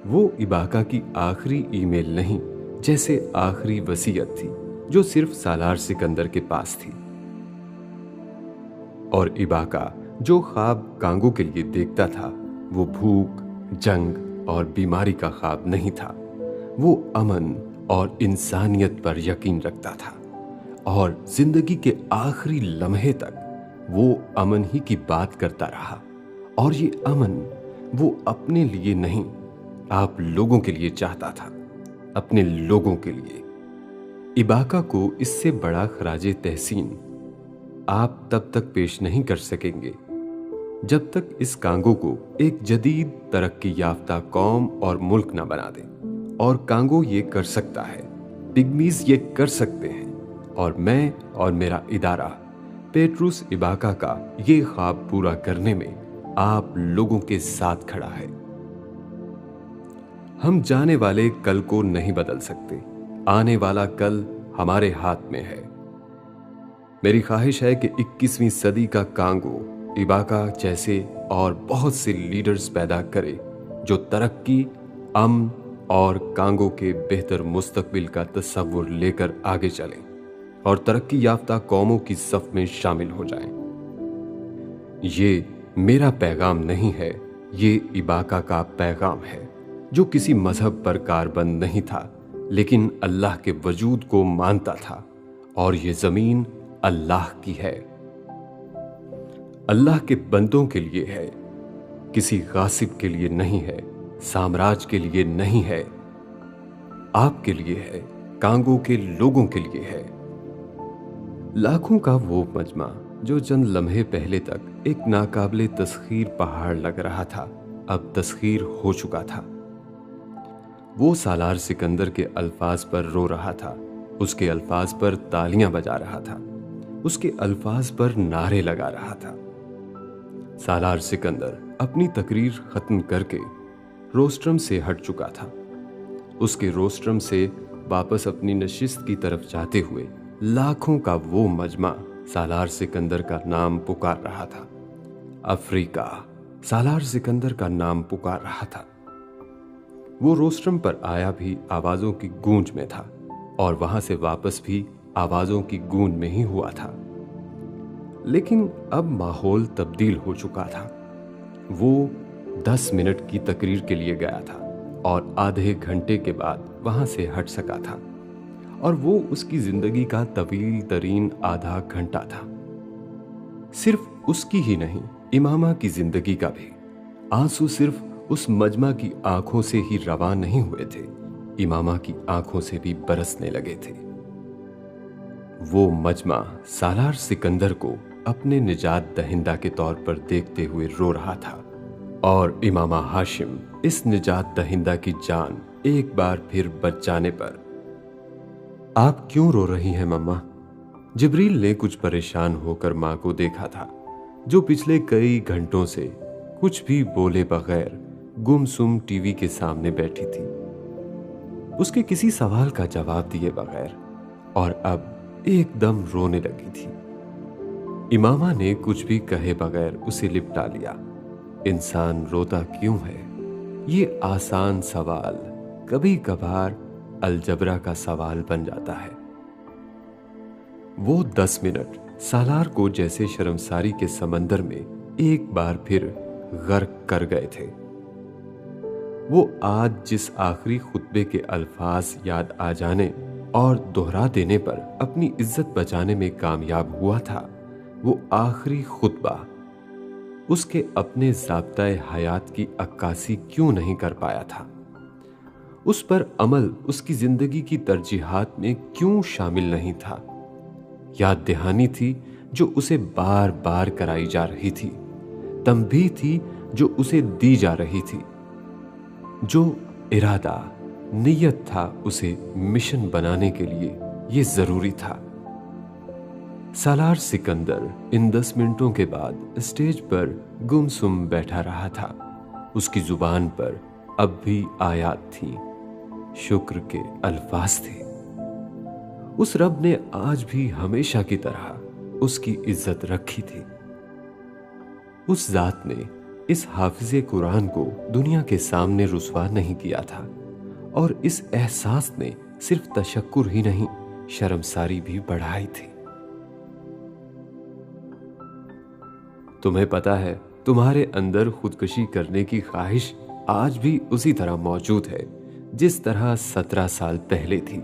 वो इबाका की आखिरी ईमेल नहीं, जैसे आखिरी वसीयत थी जो सिर्फ सालार सिकंदर के पास थी। और इबाका जो ख्वाब कांगो के लिए देखता था, वो भूख, जंग और बीमारी का ख्वाब नहीं था। वो अमन और इंसानियत पर यकीन रखता था, और जिंदगी के आखिरी लम्हे तक वो अमन ही की बात करता रहा। और ये अमन वो अपने लिए नहीं, आप लोगों के लिए चाहता था, अपने लोगों के लिए। इबाका को इससे बड़ा खराजे तहसीन आप तब तक पेश नहीं कर सकेंगे जब तक इस कांगो को एक जदीद तरक्की याफ्ता कौम और मुल्क ना बना दे। और कांगो ये कर सकता है, पिग्मीज ये कर सकते हैं, और मैं और मेरा इदारा पेट्रुस इबाका का ये ख्वाब पूरा करने में आप लोगों के साथ खड़ा है। हम जाने वाले कल को नहीं बदल सकते, आने वाला कल हमारे हाथ में है। मेरी ख्वाहिश है कि 21वीं सदी का कांगो इबाका जैसे और बहुत से लीडर्स पैदा करे जो तरक्की, अमन और कांगो के बेहतर मुस्तकबिल का तस्वुर लेकर आगे चलें और तरक्की याफ्ता कौमों की सफ में शामिल हो जाएं। ये मेरा पैगाम नहीं है, ये इबाका का पैगाम है, जो किसी मजहब पर कारबंद नहीं था, लेकिन अल्लाह के वजूद को मानता था। और ये जमीन अल्लाह की है, अल्लाह के बंदों के लिए है, किसी गासिब के लिए नहीं है, साम्राज्य के लिए नहीं है, आपके लिए है, कांगो के लोगों के लिए है। लाखों का वो मजमा जो चंद लम्हे पहले तक एक नाकाबिले तस्खीर पहाड़ लग रहा था, अब तस्खीर हो चुका था। वो सालार सिकंदर के अल्फाज पर रो रहा था, उसके अल्फाज पर तालियां बजा रहा था, उसके अल्फाज पर नारे लगा रहा था। सालार सिकंदर अपनी तकरीर खत्म करके रोस्ट्रम से हट चुका था। उसके रोस्ट्रम से वापस अपनी नशिस्त की तरफ जाते हुए लाखों का वो मजमा सालार सिकंदर का नाम पुकार रहा था। अफ्रीका सालार सिकंदर का नाम पुकार रहा था। वो रोस्ट्रम पर आया भी आवाजों की गूंज में था, और वहां से वापस भी आवाजों की गूंज में ही हुआ था। लेकिन अब माहौल तब्दील हो चुका था। वो 10 मिनट की तकरीर के लिए गया था और आधे घंटे के बाद वहां से हट सका था, और वो उसकी जिंदगी का तवील तरीन आधा घंटा था। सिर्फ उसकी ही नहीं, इमामा की जिंदगी का भी। आंसू सिर्फ उस मजमा की आंखों से ही रवा नहीं हुए थे, इमामा की आंखों से भी बरसने लगे थे। वो मजमा सालार सिकंदर को अपने निजात दहिंदा के तौर पर देखते हुए रो रहा था, और इमामा हाशिम इस निजात दहिंदा की जान एक बार फिर बच जाने पर। आप क्यों रो रही हैं मम्मा? जिब्रील ने कुछ परेशान होकर मां को देखा था, जो पिछले कई घंटों से कुछ भी बोले बगैर गुमसुम टीवी के सामने बैठी थी, उसके किसी सवाल का जवाब दिए बगैर, और अब एकदम रोने लगी थी। इमामा ने कुछ भी कहे बगैर उसे लिपटा लिया। इंसान रोता क्यों है? ये आसान सवाल कभी कभार अलजबरा का सवाल बन जाता है। वो 10 मिनट सालार को जैसे शर्मसारी के समंदर में एक बार फिर गर्क कर गए थे। वो आज जिस आखिरी खुतबे के अल्फाज याद आ जाने और दोहरा देने पर अपनी इज्जत बचाने में कामयाब हुआ था, वो आखिरी खुतबा उसके अपने ज़ाब्ताए हयात की अक्कासी क्यों नहीं कर पाया था? उस पर अमल उसकी जिंदगी की तरजीहात में क्यों शामिल नहीं था? याद दहानी थी जो उसे बार बार कराई जा रही थी, तंबीह थी जो उसे दी जा रही थी, जो इरादा नियत था उसे मिशन बनाने के लिए ये जरूरी था। सालार सिकंदर इन 10 मिनटों के बाद स्टेज पर गुमसुम बैठा रहा था। उसकी जुबान पर अब भी आयात थी, शुक्र के अल्फाज थे। उस रब ने आज भी हमेशा की तरह उसकी इज्जत रखी थी। उस जात ने इस हाफिज़े कुरान को दुनिया के सामने रुसवा नहीं किया था, और इस एहसास ने सिर्फ तशक्कुर ही नहीं, शर्मसारी भी बढ़ाई थी। तुम्हें पता है, तुम्हारे अंदर खुदकुशी करने की ख्वाहिश आज भी उसी तरह मौजूद है जिस तरह 17 साल पहले थी।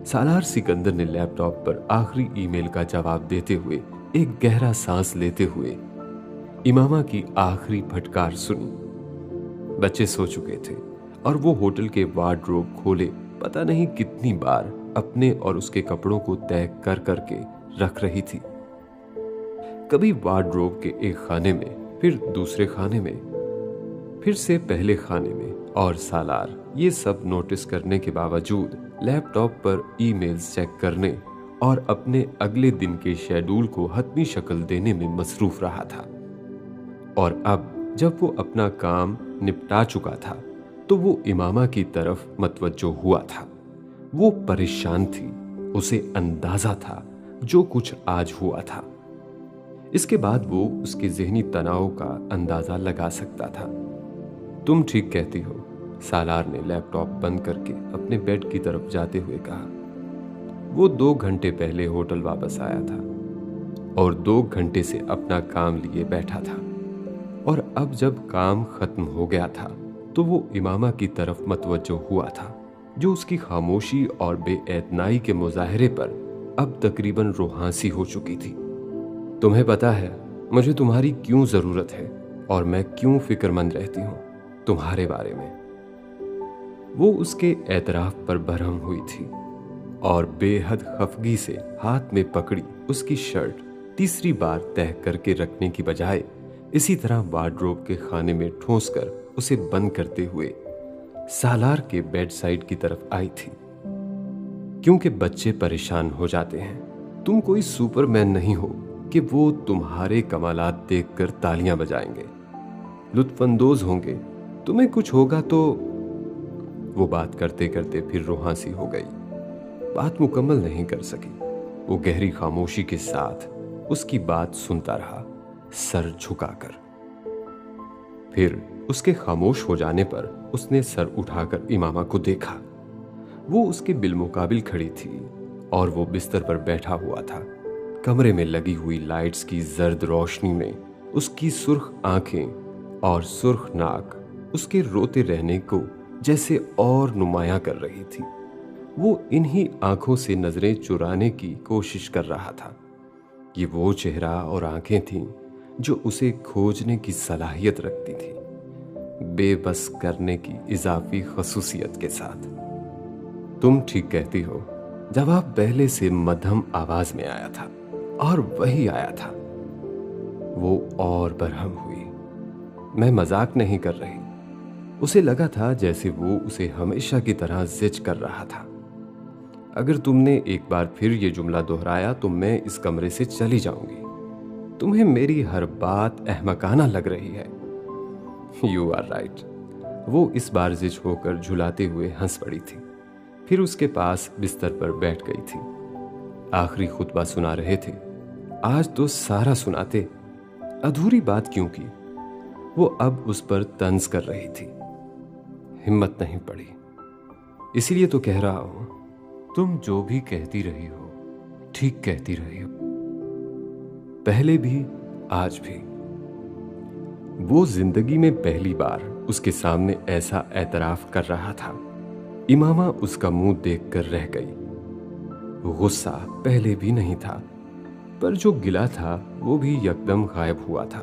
सालार सिकंदर ने लैपटॉप पर आखिरी ईमेल का जवाब देते हुए एक गहरा सांस लेते हुए इमामा की आखिरी फटकार सुनी। बच्चे सो चुके थे और वो होटल के वार्डरोब खोले पता नहीं कितनी बार अपने और उसके कपड़ों को तय कर करके रख रही थी। कभी वार्डरोब के एक खाने में, फिर दूसरे खाने में, फिर से पहले खाने में, और सालार ये सब नोटिस करने के बावजूद लैपटॉप पर ईमेल्स चेक करने और अपने अगले दिन के शेड्यूल को हतमी शक्ल देने में मसरूफ रहा था। और अब जब वो अपना काम निपटा चुका था तो वो इमामा की तरफ मतवज्जो हुआ था। वो परेशान थी, उसे अंदाजा था जो कुछ आज हुआ था। इसके बाद वो उसके ज़हनी तनाव का अंदाजा लगा सकता था। तुम ठीक कहती हो, सालार ने लैपटॉप बंद करके अपने बेड की तरफ जाते हुए कहा। वो 2 घंटे पहले होटल वापस आया था और 2 घंटे से अपना काम लिए बैठा था, और अब जब काम खत्म हो गया था तो वो इमामा की तरफ मतवज्जो हुआ था, जो उसकी खामोशी और बेएतनाई के मुजाहरे पर अब तकरीबन रुहासी हो चुकी थी। तुम्हें पता है मुझे तुम्हारी क्यों जरूरत है और मैं क्यों फिक्रमंद रहती हूं तुम्हारे बारे में। वो उसके एतराफ पर बरहम हुई थी और बेहद खफगी से हाथ में पकड़ी उसकी शर्ट तीसरी बार तह करके रखने की बजाय इसी तरह वार्डरोब के खाने में ठोंस कर उसे बंद करते हुए सालार के बेड साइड की तरफ आई थी। क्योंकि बच्चे परेशान हो जाते हैं। तुम कोई सुपरमैन नहीं हो कि वो तुम्हारे कमालात देखकर तालियां बजाएंगे, लुत्फानंदोज होंगे। तुम्हें कुछ होगा तो। वो बात करते करते फिर रुहासी हो गई, बात मुकम्मल नहीं कर सकी। वो गहरी खामोशी के साथ उसकी बात सुनता रहा, सर झुकाकर। फिर उसके खामोश हो जाने पर उसने सर उठाकर इमामा को देखा। वो उसके बिलमुकाबिल खड़ी थी और वो बिस्तर पर बैठा हुआ था। कमरे में लगी हुई लाइट्स की जर्द रोशनी में उसकी सुर्ख आंखें और सुर्ख नाक उसके रोते रहने को जैसे और नुमायां कर रही थी। वो इन्हीं आंखों से नजरें चुराने की कोशिश कर रहा था। ये वो चेहरा और आंखें थीं जो उसे खोजने की सलाहियत रखती थी, बेबस करने की इजाफी खसूसियत के साथ। तुम ठीक कहती हो, जवाब पहले से मध्यम आवाज में आया था, और वही आया था। वो और बरहम हुई। मैं मजाक नहीं कर रही। उसे लगा था जैसे वो उसे हमेशा की तरह जिज कर रहा था। अगर तुमने एक बार फिर ये जुमला दोहराया तो मैं इस कमरे से चली जाऊंगी। तुम्हें मेरी हर बात अहमकाना लग रही है। You are right. वो इस बार जिज होकर झुलाते हुए हंस पड़ी थी, फिर उसके पास बिस्तर पर बैठ गई थी। आखिरी खुतबा सुना रहे थे, आज तो सारा सुनाते, अधूरी बात क्यों की। वो अब उस पर तंज कर रही थी। हिम्मत नहीं पड़ी, इसीलिए तो कह रहा हूं, तुम जो भी कहती रही हो ठीक कहती रही हो, पहले भी आज भी। वो जिंदगी में पहली बार उसके सामने ऐसा एतराफ कर रहा था। इमामा उसका मुंह देखकर रह गई। गुस्सा पहले भी नहीं था, पर जो गिला था वो भी यकदम गायब हुआ था।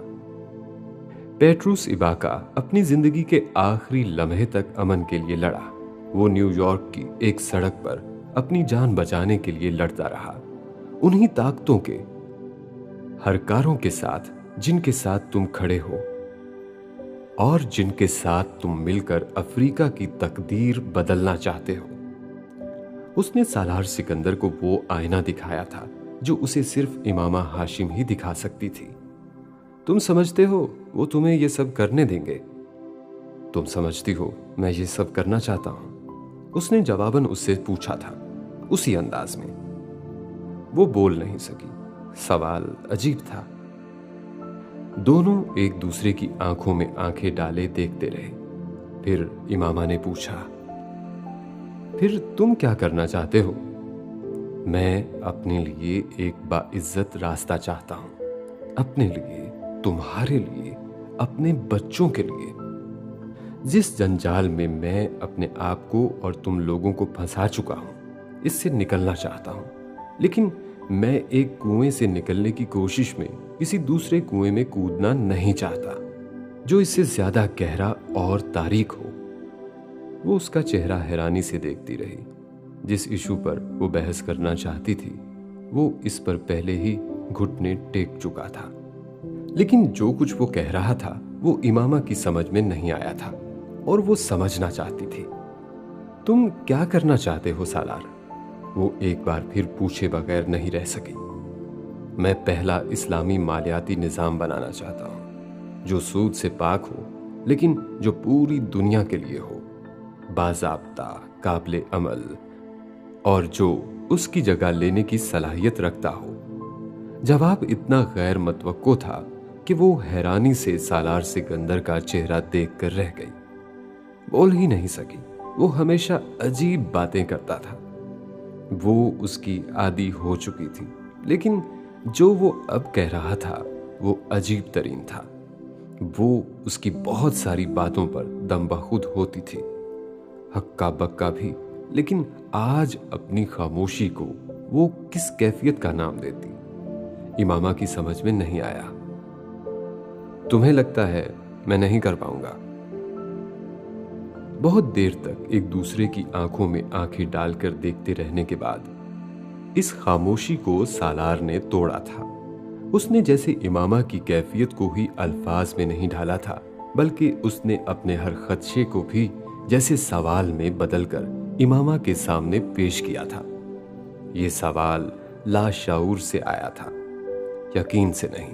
पेट्रूस इबाका अपनी जिंदगी के आखिरी लम्हे तक अमन के लिए लड़ा। वो न्यूयॉर्क की एक सड़क पर अपनी जान बचाने के लिए लड़ता रहा, उन्हीं ताकतों के हरकारों के साथ जिनके साथ तुम खड़े हो और जिनके साथ तुम मिलकर अफ्रीका की तकदीर बदलना चाहते हो। उसने सालार सिकंदर को वो आईना दिखाया था जो उसे सिर्फ इमामा हाशिम ही दिखा सकती थी। तुम समझते हो वो तुम्हें ये सब करने देंगे? तुम समझती हो मैं ये सब करना चाहता हूं? उसने जवाबन उससे पूछा था, उसी अंदाज में। वो बोल नहीं सकी। सवाल अजीब था। दोनों एक दूसरे की आंखों में आंखें डाले देखते रहे। फिर इमामा ने पूछा, फिर तुम क्या करना चाहते हो? मैं अपने लिए एक बाइज्जत रास्ता चाहता हूं, अपने लिए, तुम्हारे लिए, अपने बच्चों के लिए। जिस जंजाल में मैं अपने आप को और तुम लोगों को फंसा चुका हूं, इससे निकलना चाहता हूं। लेकिन मैं एक कुएं से निकलने की कोशिश में किसी दूसरे कुएं में कूदना नहीं चाहता, जो इससे ज्यादा गहरा और तारीक हो। वो उसका चेहरा हैरानी से देखती रही। जिस इशू पर वो बहस करना चाहती थी, वो इस पर पहले ही घुटने टेक चुका था। लेकिन जो कुछ वो कह रहा था वो इमामा की समझ में नहीं आया था और वो समझना चाहती थी। तुम क्या करना चाहते हो सालार? वो एक बार फिर पूछे बगैर नहीं रह सकी। मैं पहला इस्लामी मालियाती निजाम बनाना चाहता हूं, जो सूद से पाक हो, लेकिन जो पूरी दुनिया के लिए हो, बाज़ाब्ता, काबिले अमल, और जो उसकी जगह लेने की सलाहियत रखता हो। जवाब इतना गैर मतवक्को था कि वो हैरानी से सालार सिकंदर का चेहरा देखकर रह गई। बोल ही नहीं सकी। वो हमेशा अजीब बातें करता था। वो उसकी आदी हो चुकी थी, लेकिन जो वो अब कह रहा था वो अजीब तरीन था। वो उसकी बहुत सारी बातों पर दम बखुद होती थी, हक्का बक्का भी, लेकिन आज अपनी खामोशी को वो किस कैफियत का नाम देती, इमामा की समझ में नहीं आया। तुम्हें लगता है मैं नहीं कर पाऊंगा? बहुत देर तक एक दूसरे की आंखों में आंखें डालकर देखते रहने के बाद इस खामोशी को सालार ने तोड़ा था। उसने जैसे इमामा की कैफियत को ही अल्फाज में नहीं ढाला था, बल्कि उसने अपने हर खदशे को भी जैसे सवाल में बदलकर इमामा के सामने पेश किया था। यह सवाल लाशऊर से आया था, यकीन से नहीं,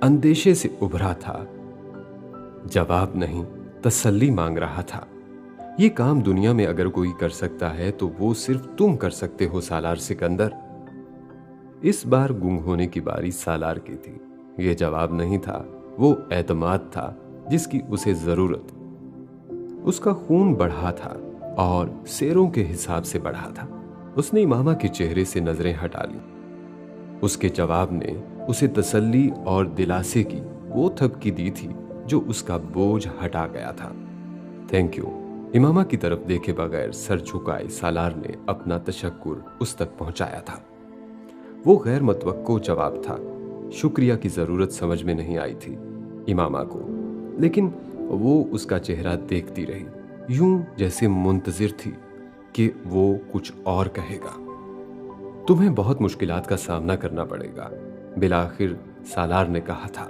अंदेशे से उभरा था। जवाब नहीं, तसल्ली मांग रहा था। ये काम दुनिया में अगर कोई कर सकता है तो वो सिर्फ तुम कर सकते हो सालार सिकंदर। इस बार गुंग होने की बारी सालार की थी। यह जवाब नहीं था, वो एतमाद था जिसकी उसे जरूरत। उसका खून बढ़ा था और शेरों के हिसाब से बढ़ा था। उसने इमामा के चेहरे से नजरें हटा ली। उसके जवाब ने उसे तसल्ली और दिलासे की वो थपकी दी थी जो उसका बोझ हटा गया था। Thank you. इमामा की तरफ देखे बगैर सर झुकाए सालार ने अपना तशक्कुर उस तक पहुंचाया था। वो गैर मतवक्को जवाब था। शुक्रिया की जरूरत समझ में नहीं आई थी इमामा को, लेकिन वो उसका चेहरा देखती रही, यूं जैसे मुंतजिर थी कि वो कुछ और कहेगा। तुम्हें बहुत मुश्किलात का सामना करना पड़ेगा, बिलाखिर सालार ने कहा था।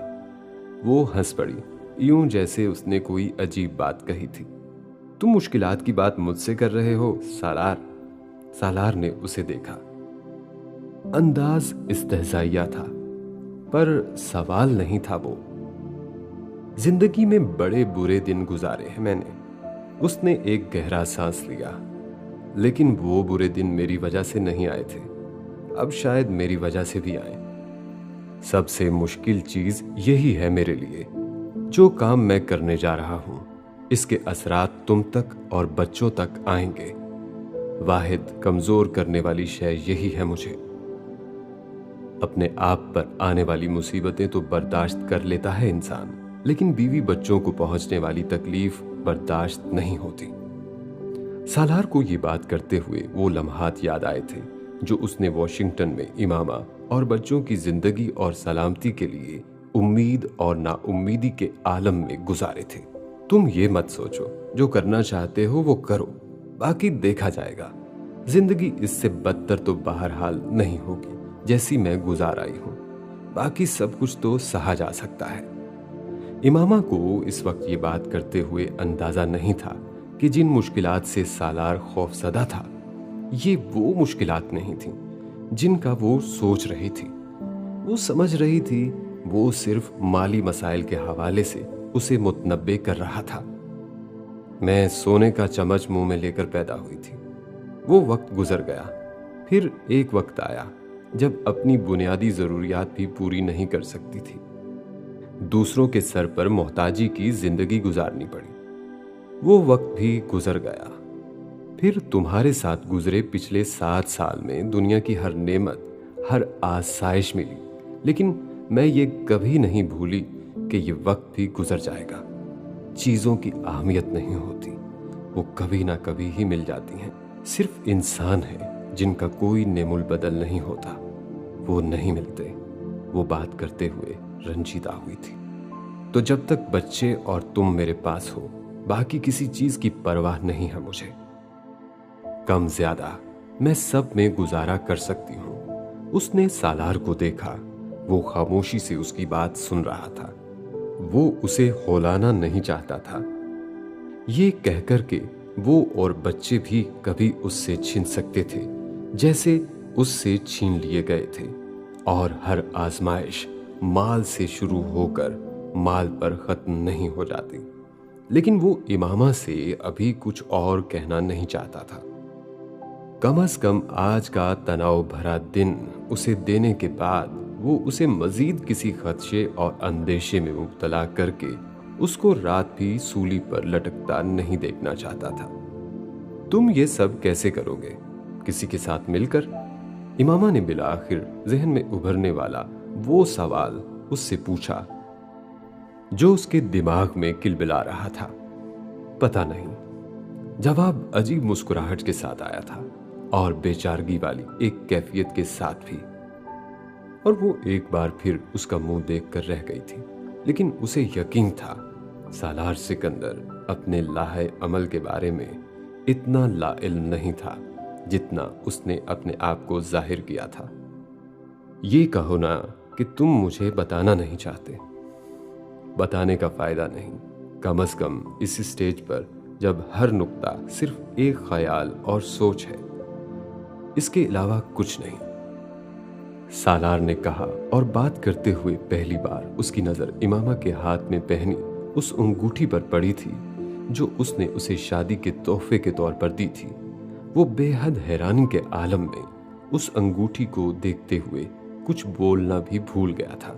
वो हंस पड़ी, यूं जैसे उसने कोई अजीब बात कही थी। तुम मुश्किलात की बात मुझसे कर रहे हो सालार? सालार ने उसे देखा। अंदाज इस्तेहज़ाइया था, पर सवाल नहीं था वो। जिंदगी में बड़े बुरे दिन गुजारे हैं मैंने। उसने एक गहरा सांस लिया। लेकिन वो बुरे दिन मेरी वजह से नहीं आए थे, अब शायद मेरी वजह से भी आए। सबसे मुश्किल चीज यही है मेरे लिए। जो काम मैं करने जा रहा हूं, इसके असरात तुम तक और बच्चों तक आएंगे। वाहिद कमजोर करने वाली शय यही है मुझे। अपने आप पर आने वाली मुसीबतें तो बर्दाश्त कर लेता है इंसान, लेकिन बीवी बच्चों को पहुंचने वाली तकलीफ बर्दाश्त नहीं होती। सालार को ये बात करते हुए वो लम्हात याद आए थे जो उसने वॉशिंगटन में इमामा और बच्चों की जिंदगी और सलामती के लिए उम्मीद और नाउम्मीदी के आलम में गुजारे थे। तुम ये मत सोचो, जो करना चाहते हो वो करो, बाकी देखा जाएगा। जिंदगी इससे बदतर तो बहरहाल नहीं होगी जैसी मैं गुजार आई हूं। बाकी सब कुछ तो सहा जा सकता है। इमामा को इस वक्त ये बात करते हुए अंदाजा नहीं था कि जिन मुश्किलात से सालार खौफजदा था, ये वो मुश्किलात नहीं थी जिनका वो सोच रही थी। वो समझ रही थी वो सिर्फ माली मसाइल के हवाले से उसे मुतनब्बे कर रहा था, मैं सोने का चम्मच मुंह में लेकर पैदा हुई थी। वो वक्त गुजर गया। फिर एक वक्त आया जब अपनी बुनियादी जरूरियात भी पूरी नहीं कर सकती थी। दूसरों के सर पर मोहताजी की जिंदगी गुजारनी पड़ी। वो वक्त भी गुजर गया। फिर तुम्हारे साथ गुजरे पिछले 7 साल में दुनिया की हर नेमत, हर आसाइश मिली, लेकिन मैं ये कभी नहीं भूली कि ये वक्त भी गुजर जाएगा। चीजों की अहमियत नहीं होती, वो कभी ना कभी ही मिल जाती हैं। सिर्फ इंसान है जिनका कोई नेमुल बदल नहीं होता, वो नहीं मिलते। वो बात करते हुए रंजीदा हुई थी। तो जब तक बच्चे और तुम मेरे पास हो, बाकी किसी चीज की परवाह नहीं है मुझे। कम ज्यादा मैं सब में गुजारा कर सकती हूं। उसने सालार को देखा। वो खामोशी से उसकी बात सुन रहा था। वो उसे हौलाना नहीं चाहता था। ये कहकर के वो और बच्चे भी कभी उससे छीन सकते थे जैसे उससे छीन लिए गए थे। और हर आजमाइश माल से शुरू होकर माल पर खत्म नहीं हो जाती। लेकिन वो इमामा से अभी कुछ और कहना नहीं चाहता था। कम से कम आज का तनाव भरा दिन उसे देने के बाद वो उसे मजीद किसी खदशे और अंदेशे में मुब्तला करके उसको रात भी सूली पर लटकता नहीं देखना चाहता था। तुम ये सब कैसे करोगे? किसी के साथ मिलकर? इमामा ने बिला आखिर जहन में उभरने वाला वो सवाल उससे पूछा जो उसके दिमाग में किलबिला रहा था। पता नहीं। जवाब अजीब मुस्कुराहट के साथ आया था और बेचारगी वाली एक कैफियत के साथ भी। और वो एक बार फिर उसका मुंह देखकर रह गई थी, लेकिन उसे यकीन था सालार सिकंदर अपने लाहे अमल के बारे में इतना लाइल्म नहीं था जितना उसने अपने आप को जाहिर किया था। ये कहो ना कि तुम मुझे बताना नहीं चाहते। बताने का फायदा नहीं, कम से कम इस स्टेज पर जब हर नुक्ता सिर्फ एक ख्याल और सोच है, इसके अलावा कुछ नहीं, सालार ने कहा। और बात करते हुए पहली बार उसकी नजर इमामा के हाथ में पहनी उस अंगूठी पर पड़ी थी जो उसने उसे शादी के तोहफे के तौर पर दी थी। वो बेहद हैरानी के आलम में उस अंगूठी को देखते हुए कुछ बोलना भी भूल गया था।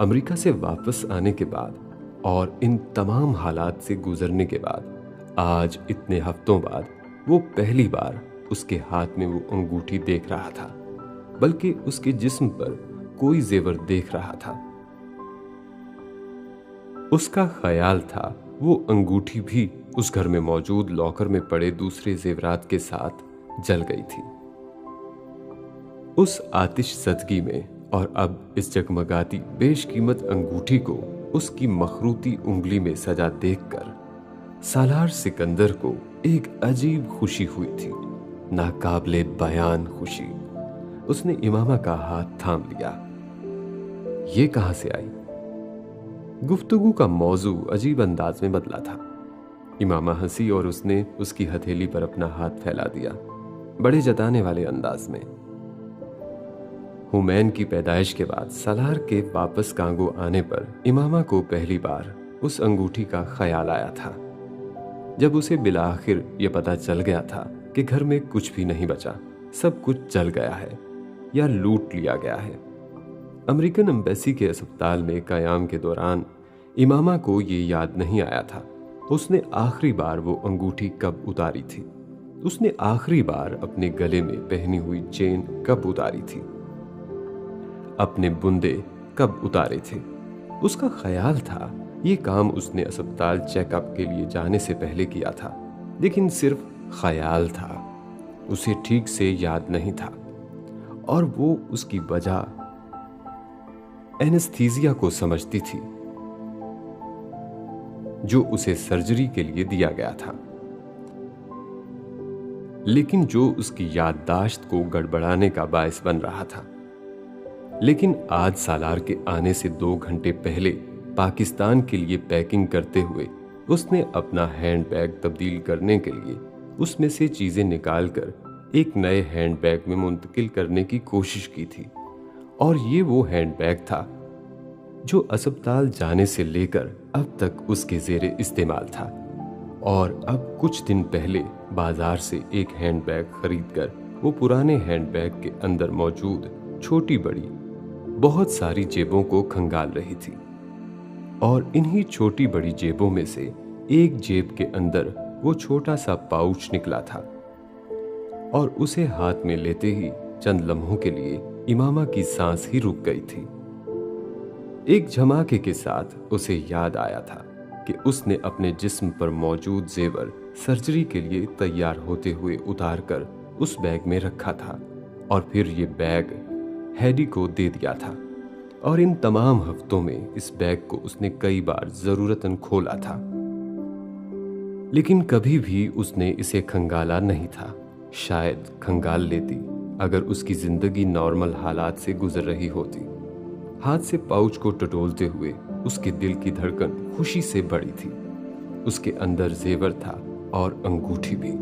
अमेरिका से वापस आने के बाद और इन तमाम हालात से गुजरने के बाद आज इतने हफ्तों बाद वो पहली बार उसके हाथ में वो अंगूठी देख रहा था, बल्कि उसके जिस्म पर कोई जेवर देख रहा था। उसका ख्याल था वो अंगूठी भी उस घर में मौजूद लॉकर में पड़े दूसरे जेवरात के साथ जल गई थी। उस आतिश ज़दगी में और अब इस जगमगाती बेशकीमत अंगूठी को उसकी मखरूती उंगली में सजा देखकर सालार सिकंदर को एक अजीब खुशी हुई थी, नाकाबिले बयान खुशी। उसने इमामा का हाथ थाम लिया। ये कहां से आई? गुफ्तगू का मौजू अजीब अंदाज में बदला था। इमामा हंसी और उसने उसकी हथेली पर अपना हाथ फैला दिया, बड़े जताने वाले अंदाज में। हुमैन की पैदाइश के बाद सालार के वापस कांगो आने पर इमामा को पहली बार उस अंगूठी का ख्याल आया था। जब उसे बिला आखिर ये पता चल गया था कि घर में कुछ भी नहीं बचा, सब कुछ जल गया है या लूट लिया गया है। अमेरिकन एम्बेसी के अस्पताल में कयाम के दौरान इमामा को ये याद नहीं आया था उसने आखिरी बार वो अंगूठी कब उतारी थी। उसने आखिरी बार अपने गले में पहनी हुई चेन कब उतारी थी, अपने बुंदे कब उतारे थे। उसका ख्याल था ये काम उसने अस्पताल चेकअप के लिए जाने से पहले किया था, लेकिन सिर्फ ख्याल था, उसे ठीक से याद नहीं था। और वो उसकी वजह एनेस्थीसिया को समझती थी जो उसे सर्जरी के लिए दिया गया था, लेकिन जो उसकी याददाश्त को गड़बड़ाने का बायस बन रहा था। लेकिन आज सालार के आने से 2 घंटे पहले पाकिस्तान के लिए पैकिंग करते हुए उसने अपना हैंडबैग तब्दील करने के लिए उसमें से चीजें निकालकर एक नए हैंडबैग में मुंतकिल करने की कोशिश की थी। और ये वो हैंडबैग था जो अस्पताल जाने से लेकर अब तक उसके जेरे इस्तेमाल था। और अब कुछ दिन पहले बाजार से एक हैंडबैग खरीदकर वो पुराने हैंडबैग के अंदर मौजूद छोटी बड़ी बहुत सारी जेबों को खंगाल रही थी। और इन्हीं छोटी बड़ी जेबों में से एक जेब के अंदर वो छोटा सा पाउच निकला था। और उसे हाथ में लेते ही चंद लम्हों के लिए इमामा की सांस ही रुक गई थी। एक झमाके के साथ उसे याद आया था कि उसने अपने जिस्म पर मौजूद जेवर सर्जरी के लिए तैयार होते हुए उतारकर उस बैग में रखा था और फिर ये बैग हैडी को दे दिया था। और इन तमाम हफ्तों में इस बैग को उसने कई बार जरूरतन खोला था, लेकिन कभी भी उसने इसे खंगाला नहीं था। शायद खंगाल लेती अगर उसकी जिंदगी नॉर्मल हालात से गुजर रही होती। हाथ से पाउच को टटोलते हुए उसके दिल की धड़कन खुशी से बढ़ी थी। उसके अंदर जेवर था और अंगूठी भी।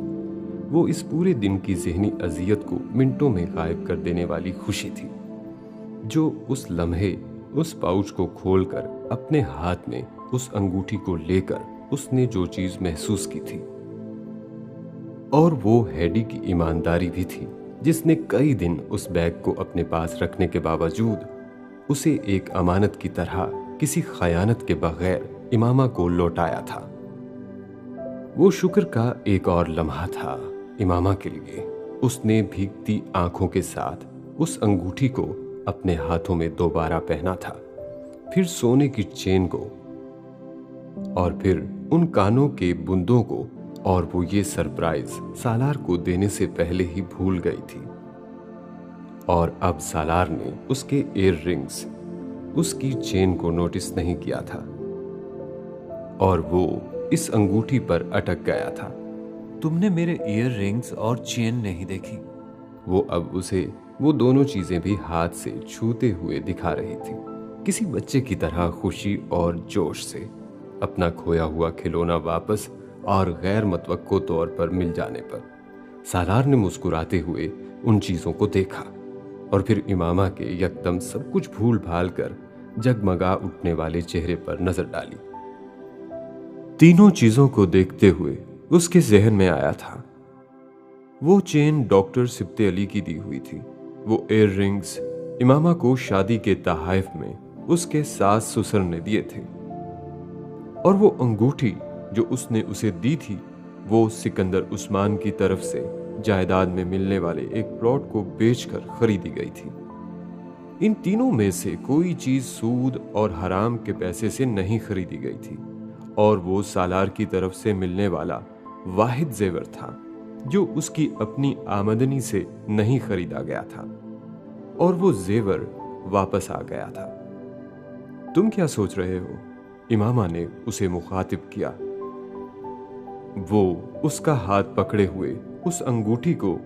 वो इस पूरे दिन की ज़हनी अजियत को मिनटों में गायब कर देने वाली खुशी थी, जो उस लम्हे उस पाउच को खोलकर अपने हाथ में उस अंगूठी को लेकर उसने जो चीज महसूस की थी। और वो हैडी की ईमानदारी भी थी, जिसने कई दिन उस बैग को अपने पास रखने के बावजूद उसे एक अमानत की तरह किसी खयानत के बगैर इमामा को लौटाया था। वो शुक्र का एक और लम्हा था इमामा के लिए। उसने भीगती आंखों के साथ उस अंगूठी को अपने हाथों में दोबारा पहना था, फिर सोने की चेन को, और फिर उन कानों के बुंदों को। और वो ये सरप्राइज सालार को देने से पहले ही भूल गई थी। और अब सालार ने उसके ईयर रिंग्स, उसकी चेन को नोटिस नहीं किया था और वो इस अंगूठी पर अटक गया था। तुमने मेरे ईयर रिंग्स और चेन नहीं देखी? वो अब उसे वो दोनों चीजें भी हाथ से छूते हुए दिखा रही थी, किसी बच्चे की तरह खुशी और जोश से। अपना खोया हुआ खिलौना वापस और गैर मतवक्को तौर पर मिल जाने पर सालार ने मुस्कुराते हुए उन चीजों को देखा और फिर इमामा के यकदम सब कुछ भूल भाल कर जगमगा उठने वाले चेहरे पर नजर डाली। तीनों चीजों को देखते हुए उसके जहन में आया था, वो चेन डॉक्टर सिब्ते अली की दी हुई थी, वो ईयर रिंग्स इमामा को शादी के तोहफे में उसके सास ससुर ने दिए थे, और वो अंगूठी जो उसने उसे दी थी वो सिकंदर उस्मान की तरफ से जायदाद में मिलने वाले एक प्लॉट को बेचकर खरीदी गई थी। इन तीनों में से कोई चीज सूद और हराम के पैसे से नहीं खरीदी गई थी, और वो सालार की तरफ से मिलने वाला वाहिद जेवर था जो उसकी अपनी आमदनी से नहीं खरीदा गया था, और वो जेवर वापस आ गया था। तुम क्या सोच रहे हो? इमामा ने उसे मुखातिब किया। वो उसका हाथ पकड़े हुए उस अंगूठी को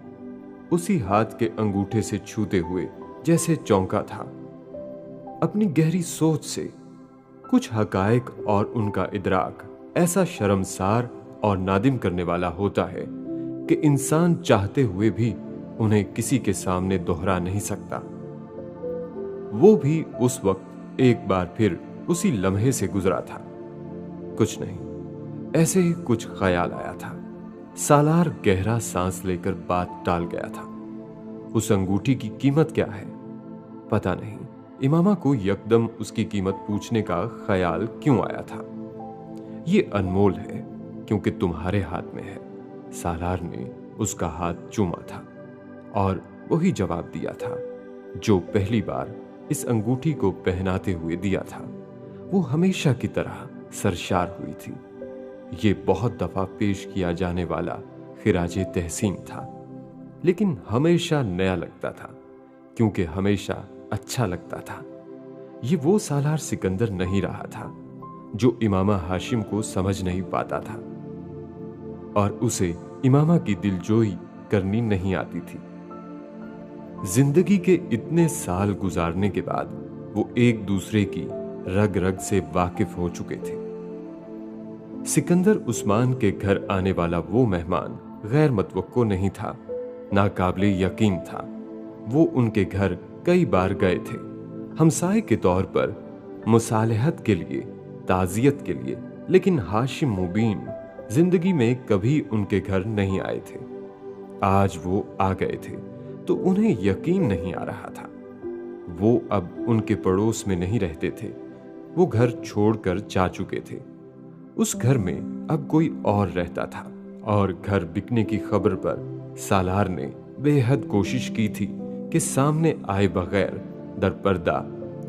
उसी हाथ के अंगूठे से छूते हुए जैसे चौंका था। अपनी गहरी सोच से कुछ हकायक और उनका इदराक ऐसा शर्मसार और नादिम करने वाला होता है कि इंसान चाहते हुए भी उन्हें किसी के सामने दोहरा नहीं सकता। वो भी उस वक्त एक बार फिर उसी लम्हे से गुजरा था। कुछ नहीं, ऐसे ही कुछ ख्याल आया था। सालार गहरा सांस लेकर बात टाल गया था। उस अंगूठी की कीमत क्या है? पता नहीं इमामा को यकदम उसकी कीमत पूछने का ख्याल क्यों आया था। ये अनमोल है क्योंकि तुम्हारे हाथ में है। सालार ने उसका हाथ चूमा था और वही जवाब दिया था जो पहली बार इस अंगूठी को पहनाते हुए दिया था। वो हमेशा की तरह सरशार हुई थी। ये बहुत दफा पेश किया जाने वाला खिराजे तहसीन था, लेकिन हमेशा नया लगता था क्योंकि हमेशा अच्छा लगता था। ये वो सालार सिकंदर नहीं रहा था जो इमामा हाशिम को समझ नहीं पाता था और उसे इमामा की दिलजोई करनी नहीं आती थी। जिंदगी के इतने साल गुजारने के बाद वो एक दूसरे की रग रग से वाकिफ हो चुके थे। सिकंदर उस्मान के घर आने वाला वो मेहमान गैर मतवक्को नहीं था, नाकाबिले यकीन था। वो उनके घर कई बार गए थे, हमसाये के तौर पर, मुसालहत के लिए, ताजियत के लिए, लेकिन हाशिम मुबीन जिंदगी में कभी उनके घर नहीं आए थे। आज वो आ गए थे तो उन्हें यकीन नहीं आ रहा था। वो अब उनके पड़ोस में नहीं रहते थे, वो घर छोड़कर जा चुके थे। उस घर में अब कोई और रहता था और घर बिकने की खबर पर सालार ने बेहद कोशिश की थी कि सामने आए बगैर दरपर्दा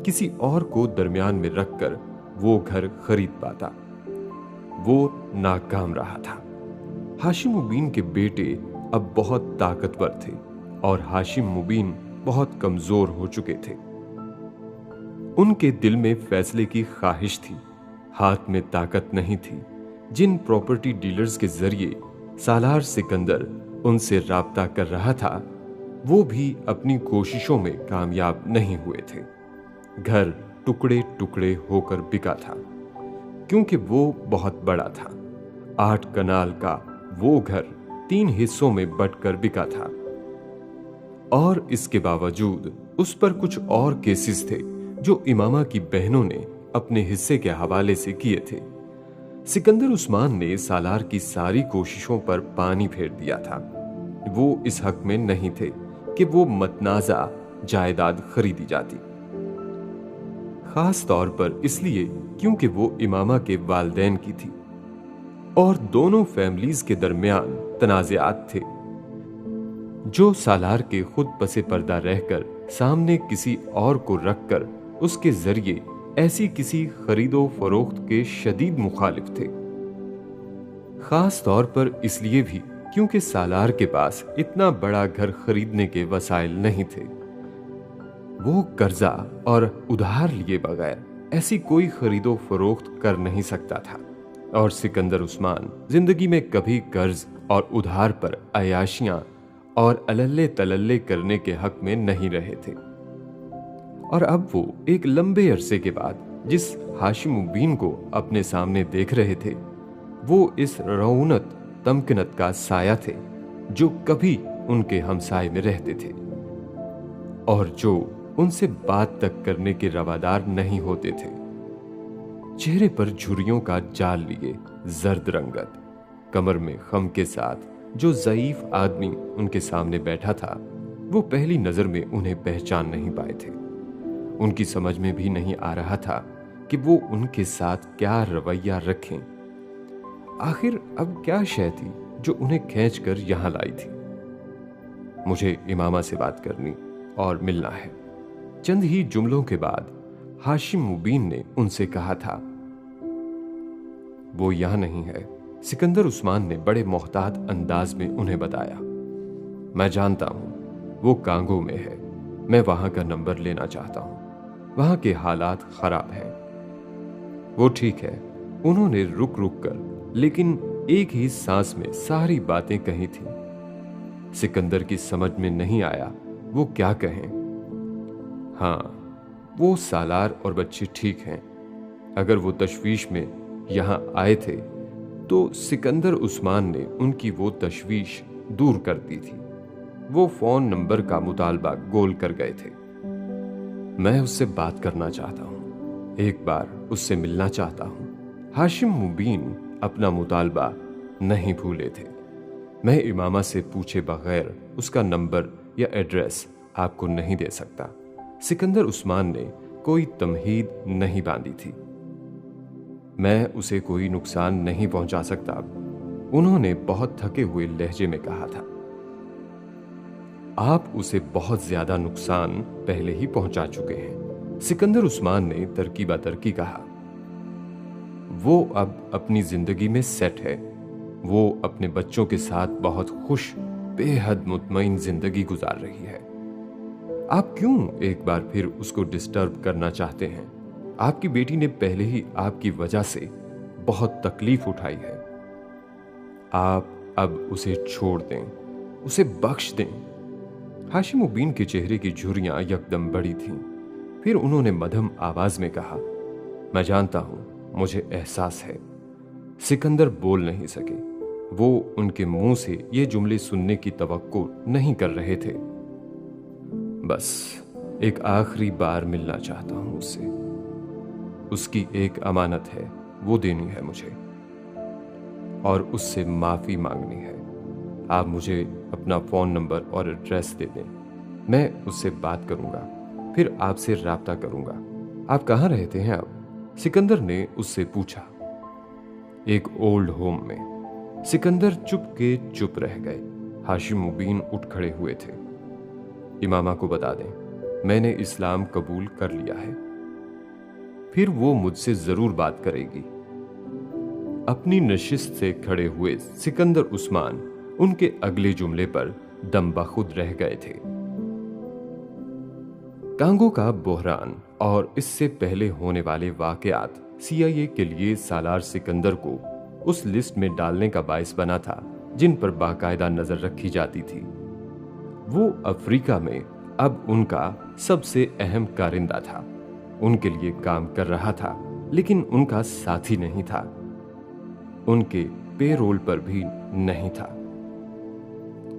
किसी और को दरमियान में रखकर वो घर खरीद पाता। वो नाकाम रहा था। हाशिम मुबीन के बेटे अब बहुत ताकतवर थे और हाशिम मुबीन बहुत कमजोर हो चुके थे। उनके दिल में फैसले की ख्वाहिश थी, हाथ में ताकत नहीं थी। जिन प्रॉपर्टी डीलर्स के जरिए सालार सिकंदर उनसे राब्ता कर रहा था, वो भी अपनी कोशिशों में कामयाब नहीं हुए थे। घर टुकड़े टुकड़े होकर बिका था क्योंकि वो बहुत बड़ा था। 8 कनाल का वो घर 3 हिस्सों में बंटकर बिका था और इसके बावजूद उस पर कुछ और केसेस थे जो इमामा की बहनों ने अपने हिस्से के हवाले से किए थे। सिकंदर उस्मान ने सालार की सारी कोशिशों पर पानी फेर दिया था। वो इस हक में नहीं थे कि वो मतनाजा जायदाद खरीदी जाती, खास तौर पर इसलिए क्योंकि वो इमामा के वालिदैन की थी और दोनों फैमिलीज के दरमियान तनाज़ात थे जो सालार के खुद पसे पर्दा रहकर सामने किसी और को रखकर उसके जरिए ऐसी किसी खरीदो फरोख्त के शदीद मुखालिफ थे। खास तौर पर इसलिए भी क्योंकि सालार के पास इतना बड़ा घर खरीदने के वसाइल नहीं थे। वो कर्जा और उधार लिए बगैर ऐसी कोई खरीदो फरोख्त कर नहीं सकता था और सिकंदर उस्मान जिंदगी में कभी कर्ज और उधार पर अयाशियां और अलल्ले तलल्ले करने के हक में नहीं रहे थे। और अब वो एक लंबे अरसे के बाद जिस हाशिम मुबीन को अपने सामने देख रहे थे, वो इस रऊनत तमकिनत का साया थे जो कभी उनके हमसाए में रहते थे और जो उनसे बात तक करने के रवादार नहीं होते थे। चेहरे पर झुर्रियों का जाल लिए जर्द रंगत, कमर में खम के साथ जो ज़ईफ आदमी उनके सामने बैठा था, वो पहली नजर में उन्हें पहचान नहीं पाए थे। उनकी समझ में भी नहीं आ रहा था कि वो उनके साथ क्या रवैया रखें। आखिर अब क्या शय थी जो उन्हें खींचकर यहां लाई थी। मुझे इमामा से बात करनी और मिलना है। चंद ही जुमलों के बाद हाशिम मुबीन ने उनसे कहा था। वो यहां नहीं है, सिकंदर उस्मान ने बड़े मोहतात अंदाज में उन्हें बताया। मैं जानता हूं वो कांगो में है, मैं वहां का नंबर लेना चाहता हूं, वहां के हालात खराब हैं। वो ठीक है, उन्होंने रुक रुक कर लेकिन एक ही सांस में सारी बातें कही थी। सिकंदर की समझ में नहीं आया वो क्या कहें। हाँ, वो सालार और बच्चे ठीक हैं। अगर वो तशवीश में यहां आए थे तो सिकंदर उस्मान ने उनकी वो तशवीश दूर कर दी थी। वो फोन नंबर का मुतालबा गोल कर गए थे। मैं उससे बात करना चाहता हूं, एक बार उससे मिलना चाहता हूं। हाशिम मुबीन अपना मुतालबा नहीं भूले थे। मैं इमामा से पूछे बगैर उसका नंबर या एड्रेस आपको नहीं दे सकता। सिकंदर उस्मान ने कोई तमहीद नहीं बांधी थी। मैं उसे कोई नुकसान नहीं पहुंचा सकता, उन्होंने बहुत थके हुए लहजे में कहा था। आप उसे बहुत ज्यादा नुकसान पहले ही पहुंचा चुके हैं, सिकंदर उस्मान ने तरकीबा तरकी कहा। वो अब अपनी जिंदगी में सेट है। वो अपने बच्चों के साथ बहुत खुश, बेहद मुतमईन जिंदगी गुजार रही है। आप क्यों एक बार फिर उसको डिस्टर्ब करना चाहते हैं? आपकी बेटी ने पहले ही आपकी वजह से बहुत तकलीफ उठाई है। आप अब उसे छोड़ दें, उसे बख्श दें। हाशिम मुबीन के चेहरे की झुर्रियां यकदम बढ़ी थीं। फिर उन्होंने मध्यम आवाज में कहा, मैं जानता हूं, मुझे एहसास है। सिकंदर बोल नहीं सके। वो उनके मुंह से ये जुमले सुनने की तवक्को नहीं कर रहे थे। बस एक आखिरी बार मिलना चाहता हूं उससे। उसकी एक अमानत है, वो देनी है मुझे। और उससे माफ़ी मांगनी है। आप मुझे अपना फ़ोन नंबर और एड्रेस दे दें, मैं उससे बात करूंगा, फिर आपसे राब्ता करूंगा। आप कहाँ रहते हैं अब? सिकंदर ने उससे पूछा। एक ओल्ड होम में। सिकंदर चुप रह गए। हाशिम मुबीन उठ खड़े हुए थे। इमामा को बता दें, मैंने इस्लाम कबूल कर लिया है, फिर वो मुझसे जरूर बात करेगी। अपनी नशिस्त से खड़े हुए सिकंदर उस्मान उनके अगले जुमले पर दम बखुद रह गए थे। कांगो का बहरान और इससे पहले होने वाले वाकयात CIA के लिए सालार सिकंदर को उस लिस्ट में डालने का बायस बना था जिन पर बाकायदा नजर रखी जाती थी। वो अफ्रीका में अब उनका सबसे अहम कारिंदा था। उनके लिए काम कर रहा था, लेकिन उनका साथी नहीं था, उनके पेरोल पर भी नहीं था।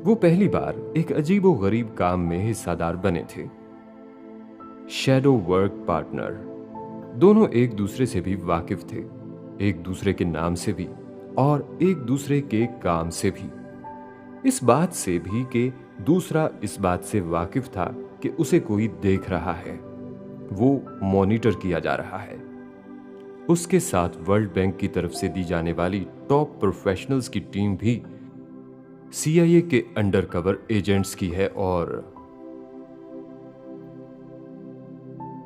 वो पहली बार एक अजीबो गरीब काम में हिस्सेदार बने थे। Shadow work partner. दोनों एक दूसरे से भी वाकिफ थे, एक दूसरे के नाम से भी और एक दूसरे के काम से भी। इस बात से भी कि दूसरा इस बात से वाकिफ था कि उसे कोई देख रहा है, वो मॉनिटर किया जा रहा है। उसके साथ वर्ल्ड बैंक की तरफ से दी जाने वाली टॉप प्रोफेशनल्स की टीम भी CIA के अंडरकवर एजेंट्स की है और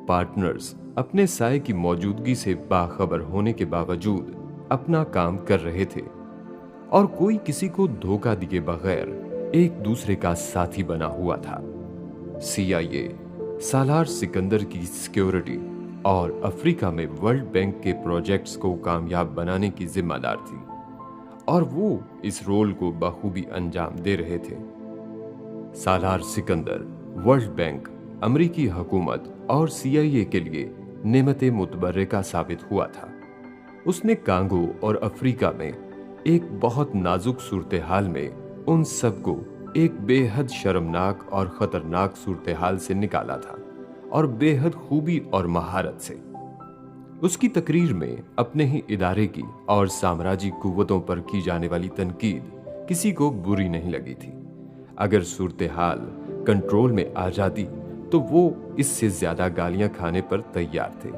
पार्टनर्स अपने साय की मौजूदगी से बाखबर होने के बावजूद अपना काम कर रहे थे और कोई किसी को धोखा दिए बगैर एक दूसरे का साथी बना हुआ था। CIA सालार सिकंदर की सिक्योरिटी और अफ्रीका में वर्ल्ड बैंक के प्रोजेक्ट्स को कामयाब बनाने की जिम्मेदार थी और वो इस रोल को बखूबी अंजाम दे रहे थे। सालार सिकंदर वर्ल्ड बैंक, अमेरिकी हुकूमत और CIA के लिए नेमते मुतबर्रिका साबित हुआ था। उसने कांगो और अफ्रीका में एक बहुत नाजुक सूरत हाल में उन सबको एक बेहद शर्मनाक और खतरनाक सूरत हाल से निकाला था और बेहद खूबी और महारत से। उसकी तकरीर में अपने ही इदारे की और साम्राज्य कुव्वतों पर की जाने वाली तनकीद किसी को बुरी नहीं लगी थी। अगर सूरत हाल कंट्रोल में आ जाती तो वो इससे ज्यादा गालियां खाने पर तैयार थे,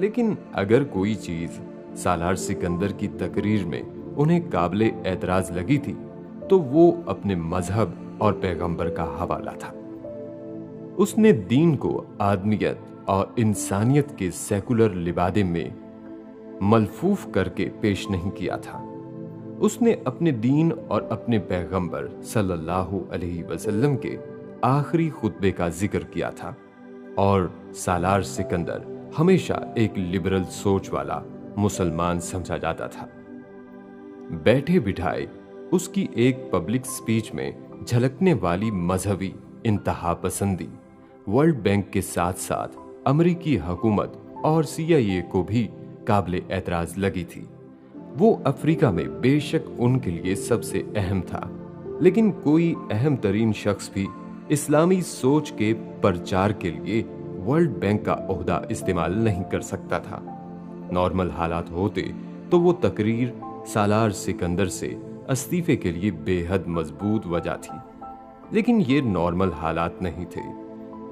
लेकिन अगर कोई चीज सालार सिकंदर की तकरीर में उन्हें काबिले एतराज लगी थी तो वो अपने मजहब और पैगंबर का हवाला था। उसने दीन को आदमियत और इंसानियत के सेकुलर लिबादे में मलफूफ करके पेश नहीं किया था। उसने अपने दीन और अपने पैगंबर सल्लल्लाहु अलैहि वसल्लम के आखिरी खुतबे का जिक्र किया था और सालार सिकंदर हमेशा एक लिबरल सोच वाला मुसलमान समझा जाता था। बैठे बिठाए उसकी एक पब्लिक स्पीच में झलकने वाली मजहबी इंतहा पसंदी वर्ल्ड बैंक के साथ साथ अमेरिकी हुकूमत और CIA को भी काबिले एतराज लगी थी। वो अफ्रीका में बेशक उनके लिए सबसे अहम था, लेकिन कोई अहम तरीन शख्स भी इस्लामी सोच के प्रचार के लिए वर्ल्ड बैंक का ओहदा इस्तेमाल नहीं कर सकता था। नॉर्मल हालात होते तो वो तकरीर सालार सिकंदर से इस्तीफे के लिए बेहद मजबूत वजह थी, लेकिन ये नॉर्मल हालात नहीं थे।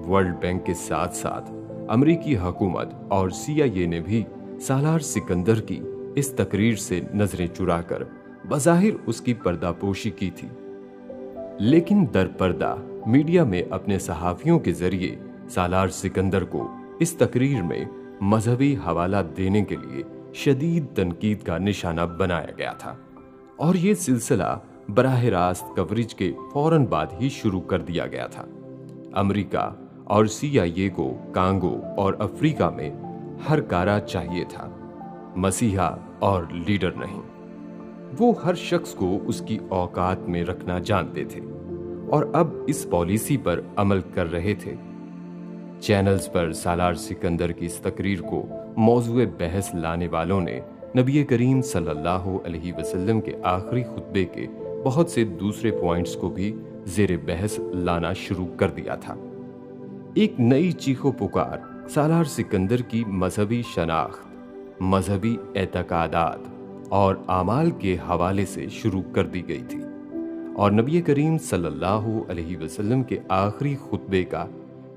वर्ल्ड बैंक के साथ साथ अमेरिकी हुकूमत और CIA ने भी सालार सिकंदर की इस तकरीर से नजरें चुराकर बज़ाहिर उसकी पर्दापोशी की थी, लेकिन दरपर्दा मीडिया में अपने सहाफियों के जरिए सालार सिकंदर को इस तकरीर में मजहबी हवाला देने के लिए शदीद तनकीद का निशाना बनाया गया था और ये सिलसिला बराह रास्त कवरेज के फौरन बाद ही शुरू कर दिया गया था। अमेरिका और CIA को कांगो और अफ्रीका में हर कारा चाहिए था, मसीहा और लीडर नहीं। वो हर शख्स को उसकी औकात में रखना जानते थे और अब इस पॉलिसी पर अमल कर रहे थे। चैनल्स पर सालार सिकंदर की इस तकरीर को मौजूए बहस लाने वालों ने नबी करीम सल्लल्लाहु अलैहि वसल्लम के आखिरी खुतबे के बहुत से दूसरे पॉइंट्स को भी जेर बहस लाना शुरू कर दिया था। एक नई चीखो पुकार सालार सिकंदर की मजहबी शनाख्त, मजहबी एतकादात और आमाल के हवाले से शुरू कर दी गई थी और नबी करीम सल्लल्लाहु अलैहि वसल्लम के आखिरी खुतबे का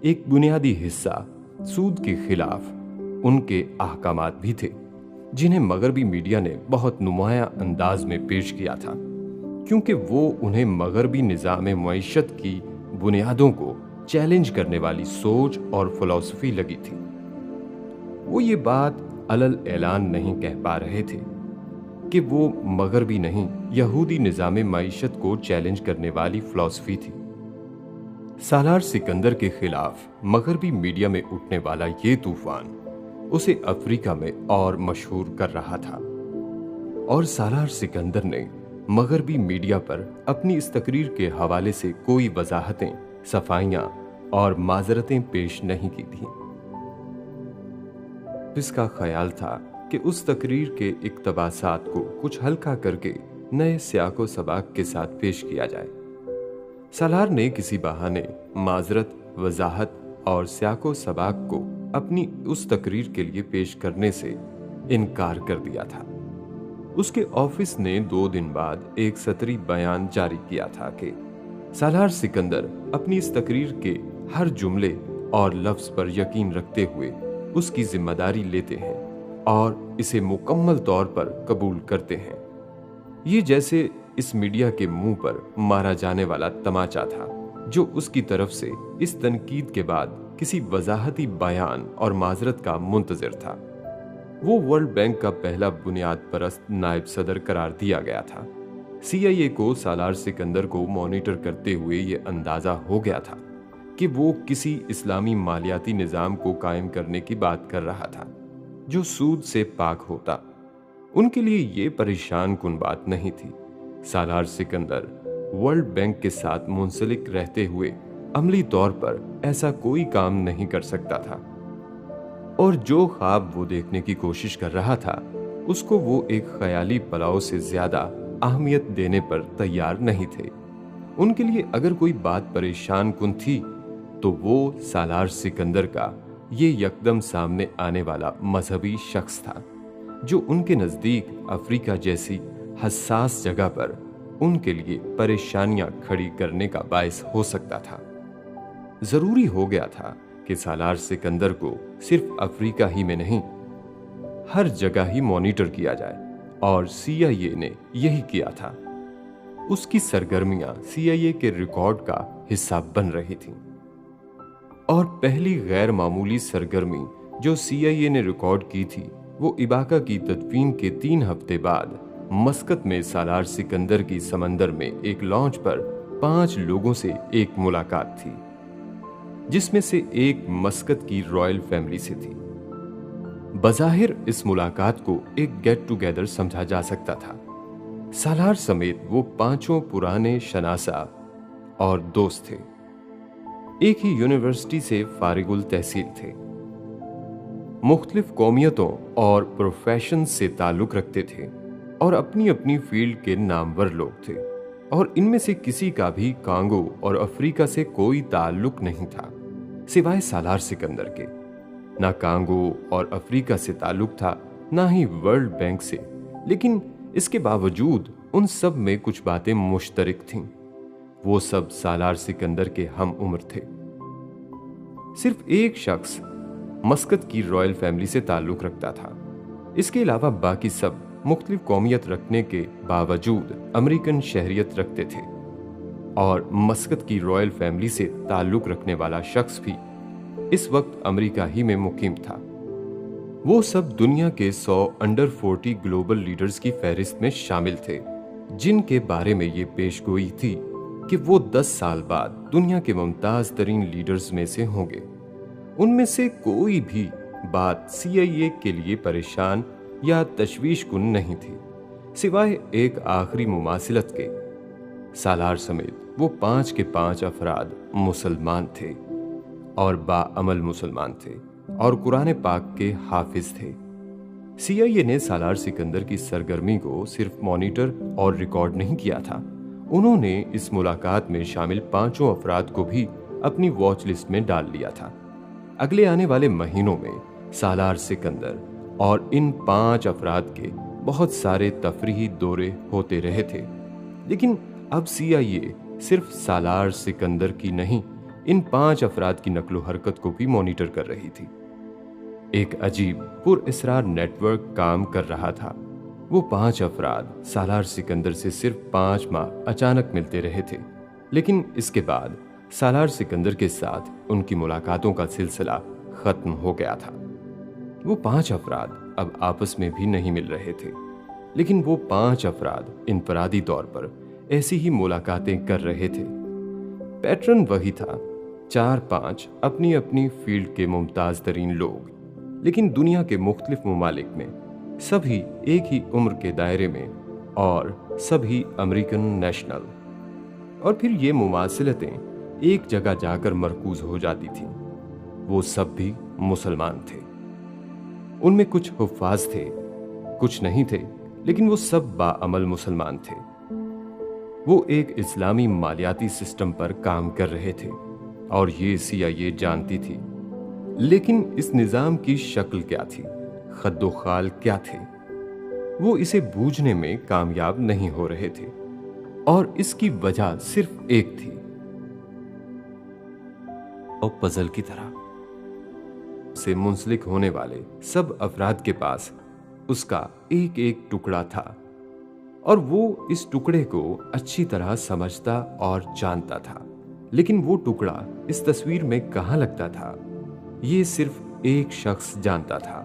एक बुनियादी हिस्सा सूद के खिलाफ उनके अहकामात भी थे, जिन्हें मगरबी मीडिया ने बहुत नुमाया अंदाज में पेश किया था, क्योंकि वो उन्हें मगरबी निज़ाम मईशत की बुनियादों को चैलेंज करने वाली सोच और फिलॉसफी लगी थी। वो ये बात अलल ऐलान नहीं कह पा रहे थे कि वो मगरबी नहीं, यहूदी निज़ाम मईशत को चैलेंज करने वाली फिलॉसफी थी। सालार सिकंदर के खिलाफ मगरबी मीडिया में उठने वाला ये तूफान उसे अफ्रीका में और मशहूर कर रहा था और सालार सिकंदर ने मगरबी मीडिया पर अपनी इस तकरीर के हवाले से कोई वजाहतें, सफाइयां और माजरतें पेश नहीं की थी। इसका ख्याल था कि उस तकरीर के इक्तबासात को कुछ हल्का करके नए सियाको सबाक के साथ पेश किया जाए। सालार ने किसी बहाने माजरत, वजाहत और सियाको सबाक को अपनी उस तकरीर के लिए पेश करने से इनकार कर दिया था। उसके ऑफिस ने 2 दिन बाद एक सतरी बयान जारी किया था कि सालार सिकंदर अपनी इस तकरीर के हर जुमले और लफ्ज पर यकीन रखते हुए उसकी जिम्मेदारी लेते हैं और इसे मुकम्मल तौर पर कबूल करते हैं। ये जैसे इस मीडिया के मुंह पर मारा जाने वाला तमाचा था जो उसकी तरफ से इस तनकीद के बाद किसी वजाहती बयान और माजरत का मुंतजर था। वो वर्ल्ड बैंक का पहला बुनियाद परस्त नायब सदर करार दिया गया था। CIA को सालार सिकंदर को मॉनिटर करते हुए ये अंदाजा हो गया था कि वो किसी इस्लामी मालियाती निज़ाम को कायम करने की बात कर रहा था जो सूद से पाक होता। उनके लिए ये परेशान कुन बात नहीं थी। सालार सिकंदर वर्ल्ड बैंक के साथ मुंसलिक रहते हुए अमली तौर पर ऐसा कोई काम नहीं कर सकता था और जो ख्वाब वो देखने की कोशिश कर रहा था उसको वो एक ख्याली पड़ाव से ज्यादा अहमियत देने पर तैयार नहीं थे। उनके लिए अगर कोई बात परेशान कुन थी तो वो सालार सिकंदर का ये यकदम सामने आने वाला मजहबी शख्स था जो उनके नजदीक अफ्रीका जैसी हसास जगह पर उनके लिए परेशानियां खड़ी करने का बायस हो सकता था। जरूरी हो गया था कि सालार सिकंदर को सिर्फ अफ्रीका ही में नहीं, हर जगह ही मॉनिटर किया जाए और CIA ने यही किया था। उसकी सरगर्मियां CIA के रिकॉर्ड का हिस्सा बन रही थीं और पहली गैर मामूली सरगर्मी जो CIA ने रिकॉर्ड की थी वो इबाका की तदफीन के 3 हफ्ते बाद मस्कत में सालार सिकंदर की समंदर में एक लॉन्च पर 5 लोगों से एक मुलाकात थी, जिसमें से एक मस्कत की रॉयल फैमिली से थी। बज़ाहिर इस मुलाकात को एक गेट टुगेदर समझा जा सकता था। सालार समेत वो 5 पुराने शनासा और दोस्त थे, एक ही यूनिवर्सिटी से फारिगुल तहसील थे, मुख्तलिफ कौमियतों और प्रोफेशन से ताल्लुक रखते थे और अपनी अपनी फील्ड के नामवर लोग थे और इनमें से किसी का भी कांगो और अफ्रीका से कोई ताल्लुक नहीं था सिवाय सालार सिकंदर के। ना कांगो और अफ्रीका से ताल्लुक था, ना ही वर्ल्ड बैंक से, लेकिन इसके बावजूद उन सब में कुछ बातें मुश्तरक थीं। वो सब सालार सिकंदर के हम उम्र थे। सिर्फ एक शख्स मस्कत की रॉयल फैमिली से ताल्लुक रखता था। इसके अलावा बाकी सब मुख्तलिफ कौमियत रखने के बावजूद अमेरिकन शहरियत रखते थे और मस्कत की रॉयल फैमिली से ताल्लुक रखने वाला शख्स भी इस वक्त अमेरिका ही में मुकीम था। वो सब दुनिया के 100 अंडर 40 ग्लोबल लीडर्स की फहरिस्त में शामिल थे, जिनके बारे में ये पेशगोई थी कि वो 10 साल बाद दुनिया के मुमताज तरीन लीडर्स में से होंगे। उनमें से कोई भी बात CIA के लिए परेशान या तशवीश कुन नहीं थी, सिवाय एक आखिरी मुमासिलत के। सालार समेत वो 5 के 5 अफराद मुसलमान थे और बाअमल मुसलमान थे और कुरान पाक के हाफिज थे। CIA ने सालार सिकंदर की सरगर्मी को सिर्फ मॉनिटर और रिकॉर्ड नहीं किया था, उन्होंने इस मुलाकात में शामिल 5 अफराद को भी अपनी वॉच लिस्ट में डाल लिया था। अगले आने वाले महीनों में सालार सिकंदर और इन 5 अफराद के बहुत सारे तफरीही दौरे होते रहे थे, लेकिन अब CIA सिर्फ सालार सिकंदर की नहीं, इन 5 अफराद की नकलो हरकत को भी मॉनिटर कर रही थी। एक अजीब पुरअसरार नेटवर्क काम कर रहा था। वो 5 अफराद सालार सिकंदर से सिर्फ 5 माह अचानक मिलते रहे थे, लेकिन इसके बाद सालार सिकंदर के साथ उनकी मुलाकातों का सिलसिला खत्म हो गया था। वो 5 अफराद अब आपस में भी नहीं मिल रहे थे, लेकिन वो 5 अफराद इनफरादी तौर पर ऐसी ही मुलाकातें कर रहे थे। पैटर्न वही था, 4-5 अपनी अपनी फील्ड के मुमताज तरीन लोग, लेकिन दुनिया के मुख्तलिफ ममालिक में, सभी एक ही उम्र के दायरे में और सभी अमेरिकन नेशनल। और फिर ये मुमासिलतें एक जगह जाकर मरकूज हो जाती थीं। वो सब भी मुसलमान थे। उनमें कुछ हुफ्फाज थे, कुछ नहीं थे, लेकिन वो सब बाअमल मुसलमान थे। वो एक इस्लामी मालियाती सिस्टम पर काम कर रहे थे और ये CIA जानती थी। लेकिन इस निजाम की शक्ल क्या थी, खद्दोखाल क्या थे, वो इसे बूझने में कामयाब नहीं हो रहे थे। और इसकी वजह सिर्फ एक थी, और पजल की तरह से मुंसलिक होने वाले सब अफराद के पास उसका एक एक टुकड़ा था, और वो इस टुकड़े को अच्छी तरह समझता और जानता था। लेकिन वो टुकड़ा इस तस्वीर में कहां लगता था, ये सिर्फ एक शख्स जानता था,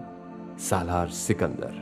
सालार सिकंदर।